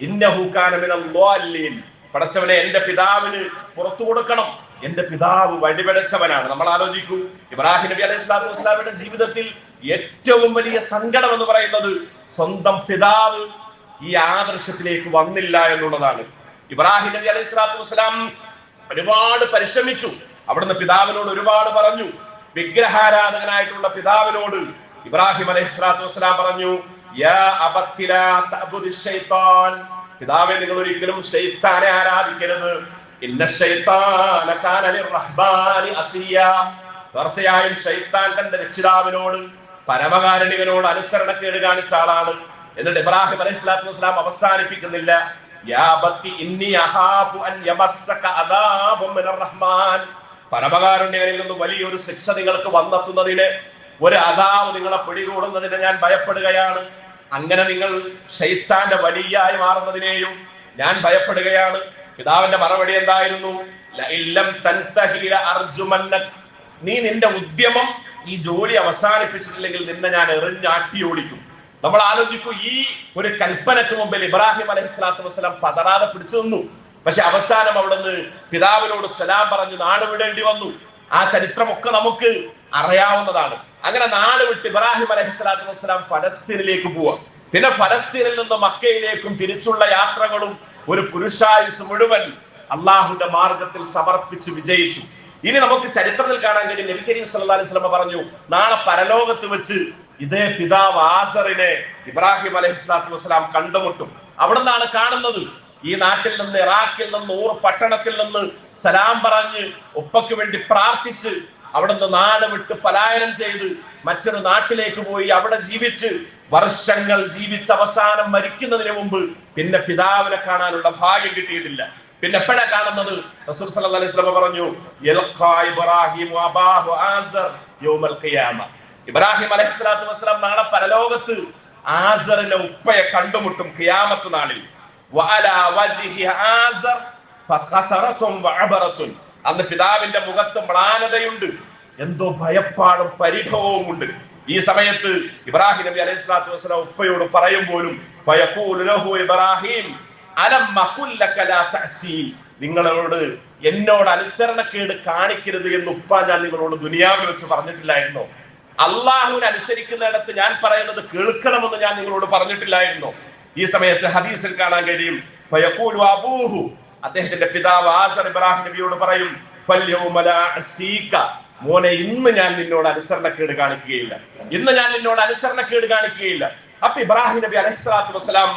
ഇന്നഹു കാന മിനൽ ളാലിൻ, പടച്ചവനെ എന്റെ പിതാവിന് പുറത്തു കൊടുക്കണം, എന്റെ പിതാവ് വഴിപിഴച്ചവനാണ്. നമ്മൾ ആലോചിക്കൂ, ഇബ്രാഹിം നബി അലൈഹിസ്സലാത്തു വസ്സലാമിന്റെ ജീവിതത്തിൽ ഏറ്റവും വലിയ സങ്കടം എന്ന് പറയുന്നത് സ്വന്തം പിതാവ് ഈ ആദർശത്തിലേക്ക് വന്നില്ല എന്നുള്ളതാണ്. ഇബ്രാഹിം നബി അലൈഹിസ്സലാത്തു വസ്സലാം ഒരുപാട് പരിശ്രമിച്ചു. അവിടുന്ന് പിതാവിനോട് ഒരുപാട് പറഞ്ഞു. വിഗ്രഹാരാധകനായിട്ടുള്ള പിതാവിനോട് ഇബ്രാഹിം അലൈഹിസ്സലാത്തു വസ്സലാം പറഞ്ഞു, യാ അബത്തി ലാ തഅബുദിശ് ശൈത്താൻ, പിതാവേ നിങ്ങൾ ഒരിക്കലും ശൈത്താനെ ആരാധിക്കരുത്. ഇന്ന ശൈത്താന കാന ലിർറഹ്മാനി അസിയ, തീർച്ചയായും ശൈത്താൻ തന്റെ രക്ഷിതാവിനോട്, പരമകാരുണികനോട് അനുസരണക്കേട് കാണിച്ച ആളാണ്. എന്നിട്ട് ഇബ്രാഹിം അലൈഹിസ്സലാത്തു വസ്സലാം അവസാനിപ്പിക്കുന്നില്ല, യാ അബത്തി ഇന്നി അഖാഫു അൻ യമസ്സക അദാബും മിനർ റഹ്മാൻ, പരമകാരുണ്യനിൽ നിന്ന് വലിയൊരു ശിക്ഷ നിങ്ങൾക്ക് വന്നെത്തുന്നതിന്, ഒരു അദാബ് നിങ്ങളെ പിടികൂടുന്നതിന് ഞാൻ ഭയപ്പെടുകയാണ്. അങ്ങനെ നിങ്ങൾ ശൈത്താന്റെ വലിയായി മാറുന്നതിനെയും ഞാൻ ഭയപ്പെടുകയാണ്. പിതാവിന്റെ മറുപടി എന്തായിരുന്നു? ലഇല്ലം തൻതഹി ലഅർജുമന്നക്, നീ നിന്റെ ഉദ്യമം ഈ ജോലി അവസാനിപ്പിച്ചിട്ടില്ലെങ്കിൽ നിന്നെ ഞാൻ എറിഞ്ഞാട്ടി ഓടിക്കും. നമ്മൾ ആലോചിക്കൂ, ഈ ഒരു കൽപ്പനക്ക് മുമ്പിൽ ഇബ്രാഹിം അലൈഹിസ്സലാത്തു വസ്സലാം പതറാതെ പിടിച്ചു നിന്നു. പക്ഷെ അവസാനം അവിടുന്ന് പിതാവിനോട് സലാം പറഞ്ഞ് നാട് വിടേണ്ടി വന്നു. ആ ചരിത്രമൊക്കെ നമുക്ക് അറിയാവുന്നതാണ്. അങ്ങനെ നാട് വിട്ട് ഇബ്രാഹിം അലൈഹിസ്സലാത്തു വസ്സലാം ഫലസ്തീനിലേക്ക് പോവാ. പിന്നെ ഫലസ്തീനിൽ നിന്ന് മക്കയിലേക്കും തിരിച്ചുള്ള യാത്രകളും ഒരു പുരുഷായുസ് മുഴുവൻ അള്ളാഹുന്റെ മാർഗത്തിൽ സമർപ്പിച്ച് വിജയിച്ചു. ഇനി നമുക്ക് ചരിത്രത്തിൽ കാണാൻ കഴിയും, നബി കരീം സല്ലല്ലാഹു അലൈഹി വസല്ലം പറഞ്ഞു, നാളെ പരലോകത്ത് വെച്ച് ഇതേ പിതാവ് ആസറിനെ ഇബ്രാഹിം അലൈഹിസ്സലാത്തു വസ്സലാം കണ്ടുമുട്ടും. അവിടെ നിന്നാണ് കാണുന്നത്. ഈ നാട്ടിൽ നിന്ന്, ഇറാഖിൽ നിന്ന്, ഊർ പട്ടണത്തിൽ നിന്ന് സലാം പറഞ്ഞ് ഉപ്പയ്ക്ക് വേണ്ടി പ്രാർത്ഥിച്ച് അവിടുന്ന് നാട് വിട്ട് പലായനം ചെയ്ത് മറ്റൊരു നാട്ടിലേക്ക് പോയി അവിടെ ജീവിച്ച് വർഷങ്ങൾ ജീവിച്ച് അവസാനം മരിക്കുന്നതിന് മുമ്പ് പിന്നെ പിതാവിനെ കാണാനുള്ള ഭാഗ്യം കിട്ടിയിട്ടില്ല. പിന്നെ എപ്പോഴാ കാണുന്നത്? റസൂൽ സല്ലല്ലാഹു അലൈഹി വസല്ലം പറഞ്ഞു, യൽഖാ ഇബ്രാഹിം അബാഹു ആസർ യൗമൽ ഖിയാമ, ഇബ്രാഹിം അലൈഹിസ്സലാത്തു വസ്സലാം നാളെ പരലോകത്ത് ആസറിന്റെ ഉപ്പയെ കണ്ടുമുട്ടും ഖിയാമത്ത് നാളിൽ. വഅലാ വജ്ഹി ആസർ ഫഖസറതും വഅബറതുൻ, അന്ന് പിതാവിന്റെ മുഖത്ത് മ്ലാനതയുണ്ട്, എന്തോ ഭയപ്പാടും പരിഭവവും ഉണ്ട്. ഈ സമയത്ത് ഇബ്രാഹിം നബി അലൈഹിസ്സലാത്തു വസ്സലാം ഉപ്പയോട് പറയും പോലും, ഫയഖൂലു ലഹു ഇബ്രാഹിം അലം അഖുൽ ലക ലാ തഅസീ, നിങ്ങളോട് എന്നോട് അനുസരണക്കേട് കാണിക്കരുത് എന്ന് ഉപ്പ ഞാൻ നിങ്ങളോട് ദുനിയാവിൽ വെച്ച് പറഞ്ഞിട്ടില്ലായിരുന്നോ? അള്ളാഹുവിനെ അനുസരിക്കുന്നിടത്ത് ഞാൻ പറയുന്നത് കേൾക്കണമെന്ന് ഞാൻ നിങ്ങളോട് പറഞ്ഞിട്ടില്ലായിരുന്നോ? ഈ സമയത്ത് ഹദീസിൽ കാണാൻ കഴിയും, ഫയഖൂലു അബൂഹു, അദ്ദേഹത്തിന്റെ പിതാവ് ആസർ ഇബ്രാഹിം നബിയോട് പറയും, ഫൽയൗമ ലാ അസീക, മോനെ ഇന്ന് ഞാൻ നിന്നോട് അനുസരണക്കേട് കാണിക്കുകയില്ല, ഇന്ന് ഞാൻ നിന്നോട് അനുസരണക്കേട് കാണിക്കുകയില്ല. അപ്പൊ ഇബ്രാഹിം നബി അലൈഹിസ്സലാത്തു വസ്സലാം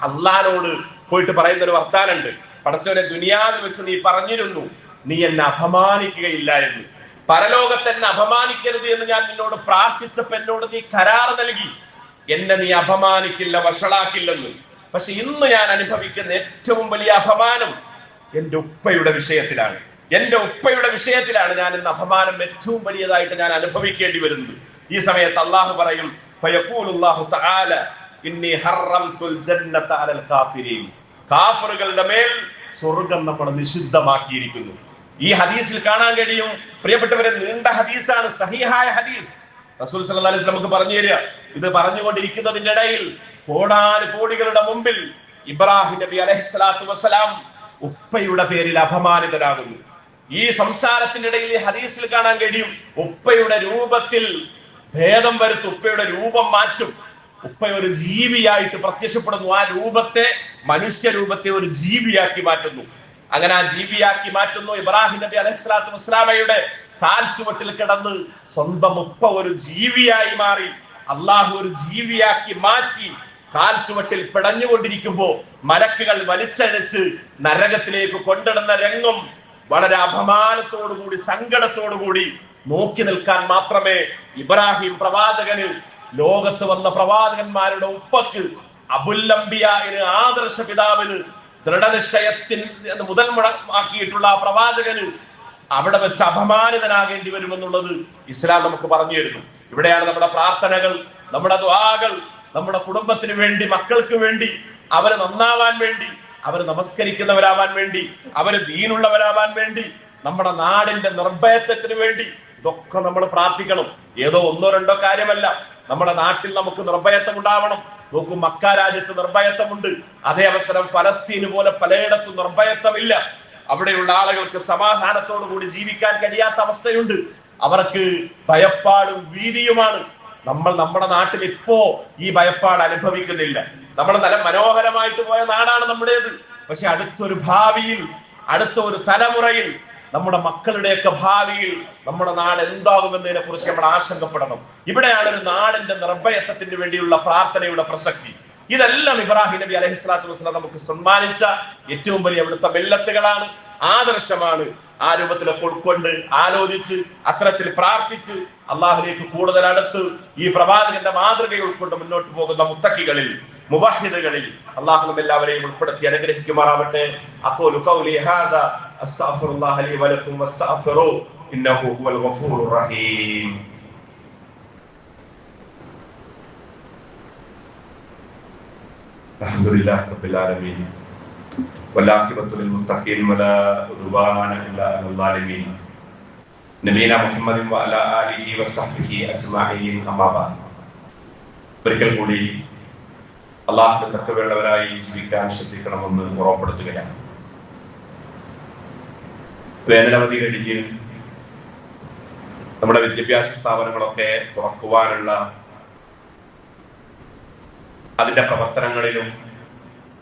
അള്ളാഹിനോട് പോയിട്ട് പറയുന്ന ഒരു വർത്താനുണ്ട്, പടച്ചവനെ ദുനിയാവിൽ വെച്ച് നീ പറഞ്ഞിരുന്നു നീ എന്നെ അപമാനിക്കുകയില്ല എന്ന്, പരലോകത്ത് എന്നെ അപമാനിക്കരുത് എന്ന് ഞാൻ നിന്നോട് പ്രാർത്ഥിച്ചപ്പോ എന്നോട് നീ കരാർ നൽകി, എന്നെ നീ അപമാനിക്കില്ല, വഷളാക്കില്ലെന്ന്. പക്ഷെ ഇന്ന് ഞാൻ അനുഭവിക്കുന്ന ഏറ്റവും വലിയ അപമാനം എന്റെ ഉപ്പയുടെ വിഷയത്തിലാണ്. എന്റെ ഉപ്പയുടെ വിഷയത്തിലാണ് ഞാൻ ഇന്ന് അപമാനം ഏറ്റവും വലിയതായിട്ട് ഞാൻ അനുഭവിക്കേണ്ടി വരുന്നത്. ഈ സമയത്ത് അള്ളാഹു പറയും, ഫയഖൂലുല്ലാഹു തആല ഇന്നി ഹറംതുൽ ജന്നത അലൽ കാഫിരീൻ, കാഫിറുകളുടെ മേൽ സ്വർഗ്ഗം നമ്മൾ നിഷിദ്ധമാക്കിയിരിക്കുന്നു. ഈ ഹദീസിൽ കാണാൻ കഴിയും പ്രിയപ്പെട്ടവരെ, നീണ്ട ഹദീസാണ്, സഹീഹായ ഹദീസ്. റസൂൽ സല്ലല്ലാഹു അലൈഹി വസല്ലം നമുക്ക് പറഞ്ഞു തരിക, ഇത് പറഞ്ഞുകൊണ്ടിരിക്കുന്നതിന്റെ ഇടയിൽ കോടാനുകോടികളുടെ മുമ്പിൽ ഇബ്രാഹിം നബി അലൈഹിസ്സലാത്തു വസ്സലാം ഉപ്പയുടെ പേരിൽ അപമാനിതരാകുന്നു. ഈ സംസാരത്തിന്റെ ഇടയിൽ ഈ ഹദീസിൽ കാണാൻ കഴിയും ഉപ്പയുടെ രൂപത്തിൽ ഭേദം വരുത്തും, ഉപ്പയുടെ രൂപം മാറ്റും. ഉപ്പ ഒരു ജീവിയായിട്ട് പ്രത്യക്ഷപ്പെടുന്നു. ആ രൂപത്തെ, മനുഷ്യ രൂപത്തെ ഒരു ജീവിയാക്കി മാറ്റുന്നു. അങ്ങനെ ആ ജീവിയാക്കി മാറ്റുന്നു. ഇബ്രാഹിം നബി അലൈഹിസ്സലാത്തു വസ്സലാമയുടെ കാൽച്ചുവട്ടിൽ കിടന്ന് സ്വന്തം ഉപ്പ ഒരു ജീവിയായി മാറി. അള്ളാഹു ഒരു ജീവിയാക്കി മാറ്റി കാൽച്ചുവട്ടിൽ പിടഞ്ഞുകൊണ്ടിരിക്കുമ്പോ മലക്കുകൾ വലിച്ചഴിച്ച് നരകത്തിലേക്ക് കൊണ്ടിടുന്ന രംഗം വളരെ അപമാനത്തോടുകൂടി, സങ്കടത്തോടുകൂടി നോക്കി നിൽക്കാൻ മാത്രമേ ഇബ്രാഹിം പ്രവാചകന്, ലോകത്ത് വന്ന പ്രവാചകന്മാരുടെ ഉപ്പക്ക്, അബുല്ലംബിയാന്, ആദർശ പിതാവിന്, ദൃഢനിശ്ചയത്തിന് മുതൽ മുടക്കിയിട്ടുള്ള ആ പ്രവാചകന് അവിടെ വെച്ച് അപമാനിതനാകേണ്ടി വരുമെന്നുള്ളത് ഇസ്ലാം നമുക്ക് പറഞ്ഞു തരുന്നു. ഇവിടെയാണ് നമ്മുടെ പ്രാർത്ഥനകൾ, നമ്മുടെ ദുആകൾ, നമ്മുടെ കുടുംബത്തിന് വേണ്ടി, മക്കൾക്ക് വേണ്ടി, അവര് നന്നാവാൻ വേണ്ടി, അവര് നമസ്കരിക്കുന്നവരാവാൻ വേണ്ടി, അവര് ദീനുള്ളവരാവാൻ വേണ്ടി, നമ്മുടെ നാടിന്റെ നിർഭയത്വത്തിന് വേണ്ടി, ഇതൊക്കെ നമ്മൾ പ്രാർത്ഥിക്കണം. ഏതോ ഒന്നോ രണ്ടോ കാര്യമല്ല. നമ്മുടെ നാട്ടിൽ നമുക്ക് നിർഭയത്വം ഉണ്ടാവണം. നോക്കൂ, മക്ക രാജ്യത്ത് നിർഭയത്വമുണ്ട്. അതേ അവസരം ഫലസ്തീന് പോലെ പലയിടത്തും നിർഭയത്വമില്ല. അവിടെയുള്ള ആളുകൾക്ക് സമാധാനത്തോടു കൂടി ജീവിക്കാൻ കഴിയാത്ത അവസ്ഥയുണ്ട്. അവർക്ക് ഭയപ്പാടും ഭീതിയുമാണ്. നമ്മൾ നമ്മുടെ നാട്ടിൽ ഇപ്പോ ഈ ഭയപ്പാട് അനുഭവിക്കുന്നില്ല. നമ്മൾ നല്ല മനോഹരമായിട്ട് പോയ നാടാണ് നമ്മുടേത്. പക്ഷെ അടുത്തൊരു ഭാവിയിൽ, അടുത്ത ഒരു തലമുറയിൽ, നമ്മുടെ മക്കളുടെയൊക്കെ ഭാവിയിൽ നമ്മുടെ നാട് എന്താകുമെന്നതിനെ കുറിച്ച് നമ്മൾ ആശങ്കപ്പെടണം. ഇവിടെയാണ് ഒരു നാടിന്റെ നിർഭയത്വത്തിന് വേണ്ടിയുള്ള പ്രാർത്ഥനയുടെ പ്രസക്തി. ഇതെല്ലാം ഇബ്രാഹിം നബി അലൈഹിസ്സലാത്തു വസ്സലാം നമുക്ക് സമ്മാനിച്ച ഏറ്റവും വലിയ അവിടുത്തെ മില്ലത്തുകളാണ്, ആദർശമാണ്. ആ രൂപത്തിലൊക്കെ ഉൾക്കൊണ്ട്, ആലോചിച്ച്, അത്തരത്തിൽ പ്രാർത്ഥിച്ച്, അള്ളാഹുലേക്ക് കൂടുതൽ അടുത്ത് ഈ പ്രവാചകന്റെ മാതൃകയെ ഉൾക്കൊണ്ട് മുന്നോട്ട് പോകുന്ന മുത്തഖികളിൽ, മുവഹിദുകളിൽ അള്ളാഹു നമ്മെല്ലാവരെയും ഉൾപ്പെടുത്തി അനുഗ്രഹിക്കുമാറാവട്ടെ. അഖൂലു ഖൗലി ഹാദാ അസ്തഗ്ഫിറുല്ലാഹ ലി വലക്കും വസ്തഗ്ഫിറൂ ഇന്നഹു ഹുവൽ ഗഫൂറുർ റഹീം. അൽഹംദുലില്ലാഹി റബ്ബിൽ ആലമീൻ വലാഖിബത്തു ലിൽ മുത്തഖീൻ വലാ ഉദ്വാന ഇല്ലാ അലൽ ളാലിമീൻ. നബീന മുഹമ്മദിൻ വഅലാ ആലിഹി വസഹ്ബിഹി അജ്മഈൻ. അമ്മാ ബഅദ്. ഒരിക്കൽ കൂടി അള്ളാഹുവിന്റെ തഖ്വയുള്ളവരായി ജീവിക്കാൻ ശ്രദ്ധിക്കണമെന്ന് ഓർമ്മപ്പെടുത്തുകയാണ്. വേനലവധി കഴിഞ്ഞ് നമ്മുടെ വിദ്യാഭ്യാസ സ്ഥാപനങ്ങളൊക്കെ തുറക്കുവാനുള്ള അതിന്റെ പ്രവർത്തനങ്ങളിലും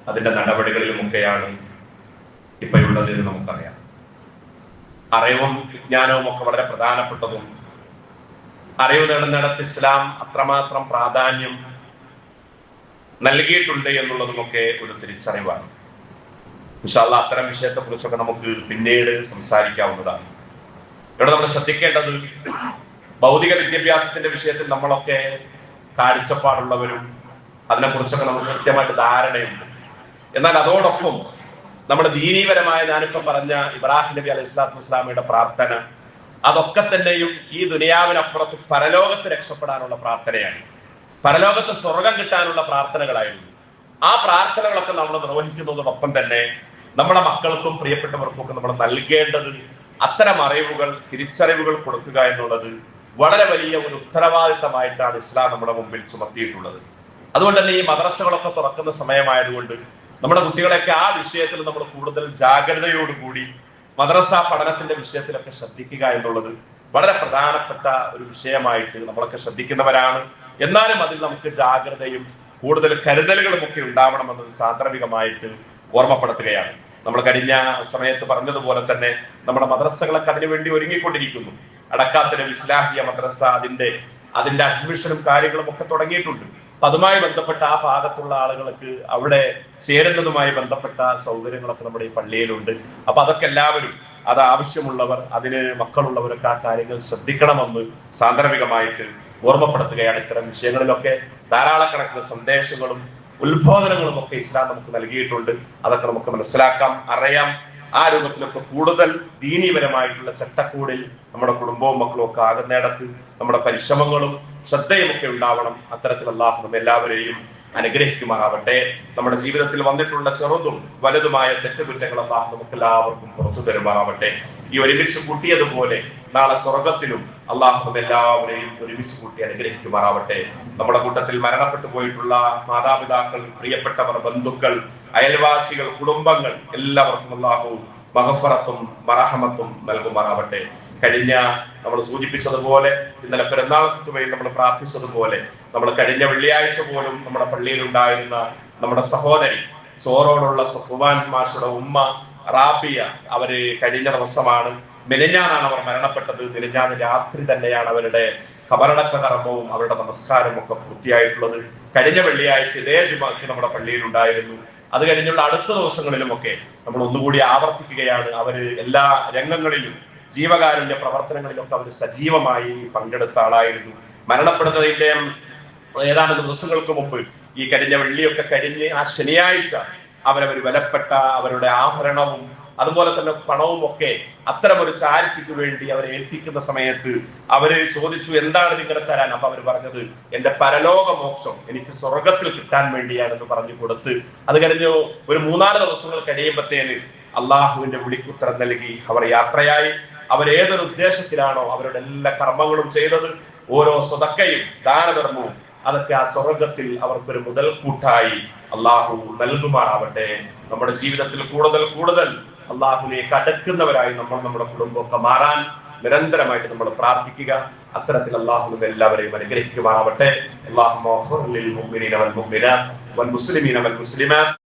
അതിന്റെ നടപടികളിലുമൊക്കെയാണ് ഇപ്പോഴുള്ളത് എന്ന് നമുക്കറിയാം. അറിവും വിജ്ഞാനവും ഒക്കെ വളരെ പ്രധാനപ്പെട്ടതും, അറിവ് നേടുന്നിടത്ത് ഇസ്ലാം അത്രമാത്രം പ്രാധാന്യം നൽകിയിട്ടുണ്ട് എന്നുള്ളതുമൊക്കെ ഒരു തിരിച്ചറിവാണ്. ഇൻഷാ അല്ലാഹ് അത്തരം വിഷയത്തെ കുറിച്ചൊക്കെ നമുക്ക് പിന്നീട് സംസാരിക്കാവുന്നതാണ്. ഇവിടെ നമ്മൾ ശ്രദ്ധിക്കേണ്ടത്, ഭൗതിക വിദ്യാഭ്യാസത്തിന്റെ വിഷയത്തിൽ നമ്മളൊക്കെ കാഴ്ചപ്പാടുള്ളവരും അതിനെക്കുറിച്ചൊക്കെ നമുക്ക് കൃത്യമായിട്ട് ധാരണയുണ്ട്. എന്നാൽ അതോടൊപ്പം നമ്മുടെ ദീനീപരമായ, ഞാനിപ്പം പറഞ്ഞ ഇബ്രാഹിം നബി അലൈഹി സ്വലാത്തു വസ്സലാമയുടെ പ്രാർത്ഥന, അതൊക്കെ തന്നെയും ഈ ദുനിയാവിനപ്പുറത്ത് പരലോകത്ത് രക്ഷപ്പെടാനുള്ള പ്രാർത്ഥനയാണ്. പരലോകത്ത് സ്വർഗം കിട്ടാനുള്ള പ്രാർത്ഥനകളായിരുന്നു. ആ പ്രാർത്ഥനകളൊക്കെ നമ്മൾ നിർവഹിക്കുന്നതോടൊപ്പം തന്നെ നമ്മുടെ മക്കൾക്കും പ്രിയപ്പെട്ടവർക്കും ഒക്കെ നമ്മൾ നൽകേണ്ടത് അത്തരം അറിവുകൾ, തിരിച്ചറിവുകൾ കൊടുക്കുക എന്നുള്ളത് വളരെ വലിയ ഒരു ഉത്തരവാദിത്തമായിട്ടാണ് ഇസ്ലാം നമ്മുടെ മുമ്പിൽ ചുമത്തിയിട്ടുള്ളത്. അതുകൊണ്ട് തന്നെ ഈ മദ്രസകളൊക്കെ തുറക്കുന്ന സമയമായതുകൊണ്ട് നമ്മുടെ കുട്ടികളെയൊക്കെ ആ വിഷയത്തിൽ നമ്മൾ കൂടുതൽ ജാഗ്രതയോടുകൂടി മദ്രസ പഠനത്തിന്റെ വിഷയത്തിലൊക്കെ ശ്രദ്ധിക്കുക എന്നുള്ളത് വളരെ പ്രധാനപ്പെട്ട ഒരു വിഷയമായിട്ട് നമ്മളൊക്കെ ശ്രദ്ധിക്കുന്നവരാണ്. എന്നാലും അതിൽ നമുക്ക് ജാഗ്രതയും കൂടുതൽ കരുതലുകളും ഒക്കെ ഉണ്ടാവണമെന്നത് സാന്ദർഭികമായിട്ട് ഓർമ്മപ്പെടുത്തുകയാണ്. നമ്മൾ കഴിഞ്ഞ സമയത്ത് പറഞ്ഞതുപോലെ തന്നെ നമ്മുടെ മദ്രസകളൊക്കെ അതിനുവേണ്ടി ഒരുങ്ങിക്കൊണ്ടിരിക്കുന്നു. അടക്കാത്തരം ഇസ്ലാഹിയ മദ്രസ അതിന്റെ അഡ്മിഷനും കാര്യങ്ങളും ഒക്കെ തുടങ്ങിയിട്ടുണ്ട്. അപ്പൊ അതുമായി ബന്ധപ്പെട്ട ആ ഭാഗത്തുള്ള ആളുകൾക്ക് അവിടെ ചേരുന്നതുമായി ബന്ധപ്പെട്ട സൗകര്യങ്ങളൊക്കെ നമ്മുടെ ഈ പള്ളിയിലുണ്ട്. അപ്പൊ അതൊക്കെ എല്ലാവരും, അത് ആവശ്യമുള്ളവർ, അതിന് മക്കളുള്ളവരൊക്കെ ആ കാര്യങ്ങൾ ശ്രദ്ധിക്കണമെന്ന് സാന്ദർഭികമായിട്ട് ഓർമ്മപ്പെടുത്തുകയാണ്. ഇത്തരം വിഷയങ്ങളിലൊക്കെ ധാരാളക്കണക്കിന് സന്ദേശങ്ങളും ഉത്ബോധനങ്ങളും ഒക്കെ ഇസ്ലാം നമുക്ക് നൽകിയിട്ടുണ്ട്. അതൊക്കെ നമുക്ക് മനസ്സിലാക്കാം, അറിയാം. ആ രൂപത്തിലൊക്കെ കൂടുതൽ ദീനീപരമായിട്ടുള്ള ചട്ടക്കൂടിൽ നമ്മുടെ കുടുംബവും മക്കളും ഒക്കെ ആകുന്നിടത്ത് നമ്മുടെ പരിശ്രമങ്ങളും ശ്രദ്ധയും ഒക്കെ ഉണ്ടാവണം. അത്തരത്തിൽ അല്ലാഹു നമ്മെ എല്ലാവരെയും അനുഗ്രഹിക്കുമാറാവട്ടെ. നമ്മുടെ ജീവിതത്തിൽ വന്നിട്ടുള്ള ചെറുതും വലുതുമായ തെറ്റുകുറ്റങ്ങൾ അല്ലാഹു നമുക്ക് എല്ലാവർക്കും പുറത്തു തരുമാറാവട്ടെ. ഈ ഒരുമിച്ച് കൂട്ടിയതുപോലെ നാളെ സ്വർഗത്തിലും അല്ലാഹു നമ്മെ എല്ലാവരെയും ഒരുമിച്ച് കൂട്ടി അനുഗ്രഹിക്കുമാറാവട്ടെ. നമ്മുടെ കൂട്ടത്തിൽ മരണപ്പെട്ടു പോയിട്ടുള്ള മാതാപിതാക്കൾ, പ്രിയപ്പെട്ടവർ, ബന്ധുക്കൾ, അയൽവാസികൾ, കുടുംബങ്ങൾ എല്ലാവർക്കും അല്ലാഹു മഗ്ഫിറത്തും മർഹമത്തും നൽകുമാറാവട്ടെ. കഴിഞ്ഞ നമ്മൾ സൂചിപ്പിച്ചതുപോലെ, ഇന്നലെ പെരുന്നാൾക്ക് വേണ്ടി നമ്മൾ പ്രാർത്ഥിച്ചതുപോലെ, നമ്മൾ കഴിഞ്ഞ വെള്ളിയാഴ്ച പോലും നമ്മുടെ പള്ളിയിൽ ഉണ്ടായിരുന്ന നമ്മുടെ സഹോദരി ചോറോടുള്ള സുഫ്വാൻ മാഷുടെ ഉമ്മ റാബിയ, അവര് കഴിഞ്ഞ ദിവസമാണ്, മിനിഞ്ഞാന്നാണ് അവർ മരണപ്പെട്ടത്. മിനിഞ്ഞാന്ന് രാത്രി തന്നെയാണ് അവരുടെ ഖബറടക്ക കർമ്മവും അവരുടെ നമസ്കാരവും ഒക്കെ പൂർത്തിയായിട്ടുള്ളത്. കഴിഞ്ഞ വെള്ളിയാഴ്ച ഇതേ ജുമഅക്ക് നമ്മുടെ പള്ളിയിൽ ഉണ്ടായിരുന്നു. അത് കഴിഞ്ഞുള്ള അടുത്ത ദിവസങ്ങളിലുമൊക്കെ നമ്മൾ ഒന്നുകൂടി ആവർത്തിക്കുകയാണ്. അവര് എല്ലാ രംഗങ്ങളിലും ജീവകാരുണ്യ പ്രവർത്തനങ്ങളിലൊക്കെ അവർ സജീവമായി പങ്കെടുത്ത ആളായിരുന്നു. മരണപ്പെടുന്നതിന്റെ ഏതാനും ദിവസങ്ങൾക്ക് മുമ്പ്, ഈ കഴിഞ്ഞ വെള്ളിയൊക്കെ കഴിഞ്ഞ് ആ ശനിയാഴ്ച അവരവർ വിലപ്പെട്ട അവരുടെ ആഭരണവും അതുപോലെ തന്നെ പണവും ഒക്കെ അത്തരം ഒരു ചാരിറ്റിക്ക് വേണ്ടി അവരെ ഏൽപ്പിക്കുന്ന സമയത്ത് അവര് ചോദിച്ചു, എന്താണ് നിങ്ങൾ തരാൻ? അപ്പൊ അവർ പറഞ്ഞത്, എന്റെ പരലോക മോക്ഷം എനിക്ക് സ്വർഗത്തിൽ കിട്ടാൻ വേണ്ടിയാണെന്ന് പറഞ്ഞു കൊടുത്ത്, അത് കഴിഞ്ഞു ഒരു 3-4 ദിവസങ്ങൾ കഴിയുമ്പത്തേന് അള്ളാഹുവിന്റെ വിളിക്കുത്തരം നൽകി അവർ യാത്രയായി. അവരേതൊരു ഉദ്ദേശത്തിലാണോ അവരുടെ എല്ലാ കർമ്മങ്ങളും ചെയ്തത്, ഓരോ സ്വതക്കയും ദാനധർമ്മവും, അതൊക്കെ ആ സ്വർഗത്തിൽ അവർക്കൊരു മുതൽക്കൂട്ടായി അള്ളാഹു നൽകുമാറാവട്ടെ. നമ്മുടെ ജീവിതത്തിൽ കൂടുതൽ കൂടുതൽ അള്ളാഹുലേക്ക് അടുക്കുന്നവരായി നമ്മുടെ കുടുംബമൊക്കെ മാറാൻ നിരന്തരമായിട്ട് നമ്മൾ പ്രാർത്ഥിക്കുക. അത്തരത്തിൽ അള്ളാഹു എല്ലാവരെയും അനുഗ്രഹിക്കുമാറാവട്ടെ. അല്ലാഹുമ്മ ഗ്ഫിർ ലിൽ മുഅ്മിനീന വൽ മുഅ്മിനാത്ത് വൽ മുസ്ലിമീന വൽ മുസ്ലിമാത്ത്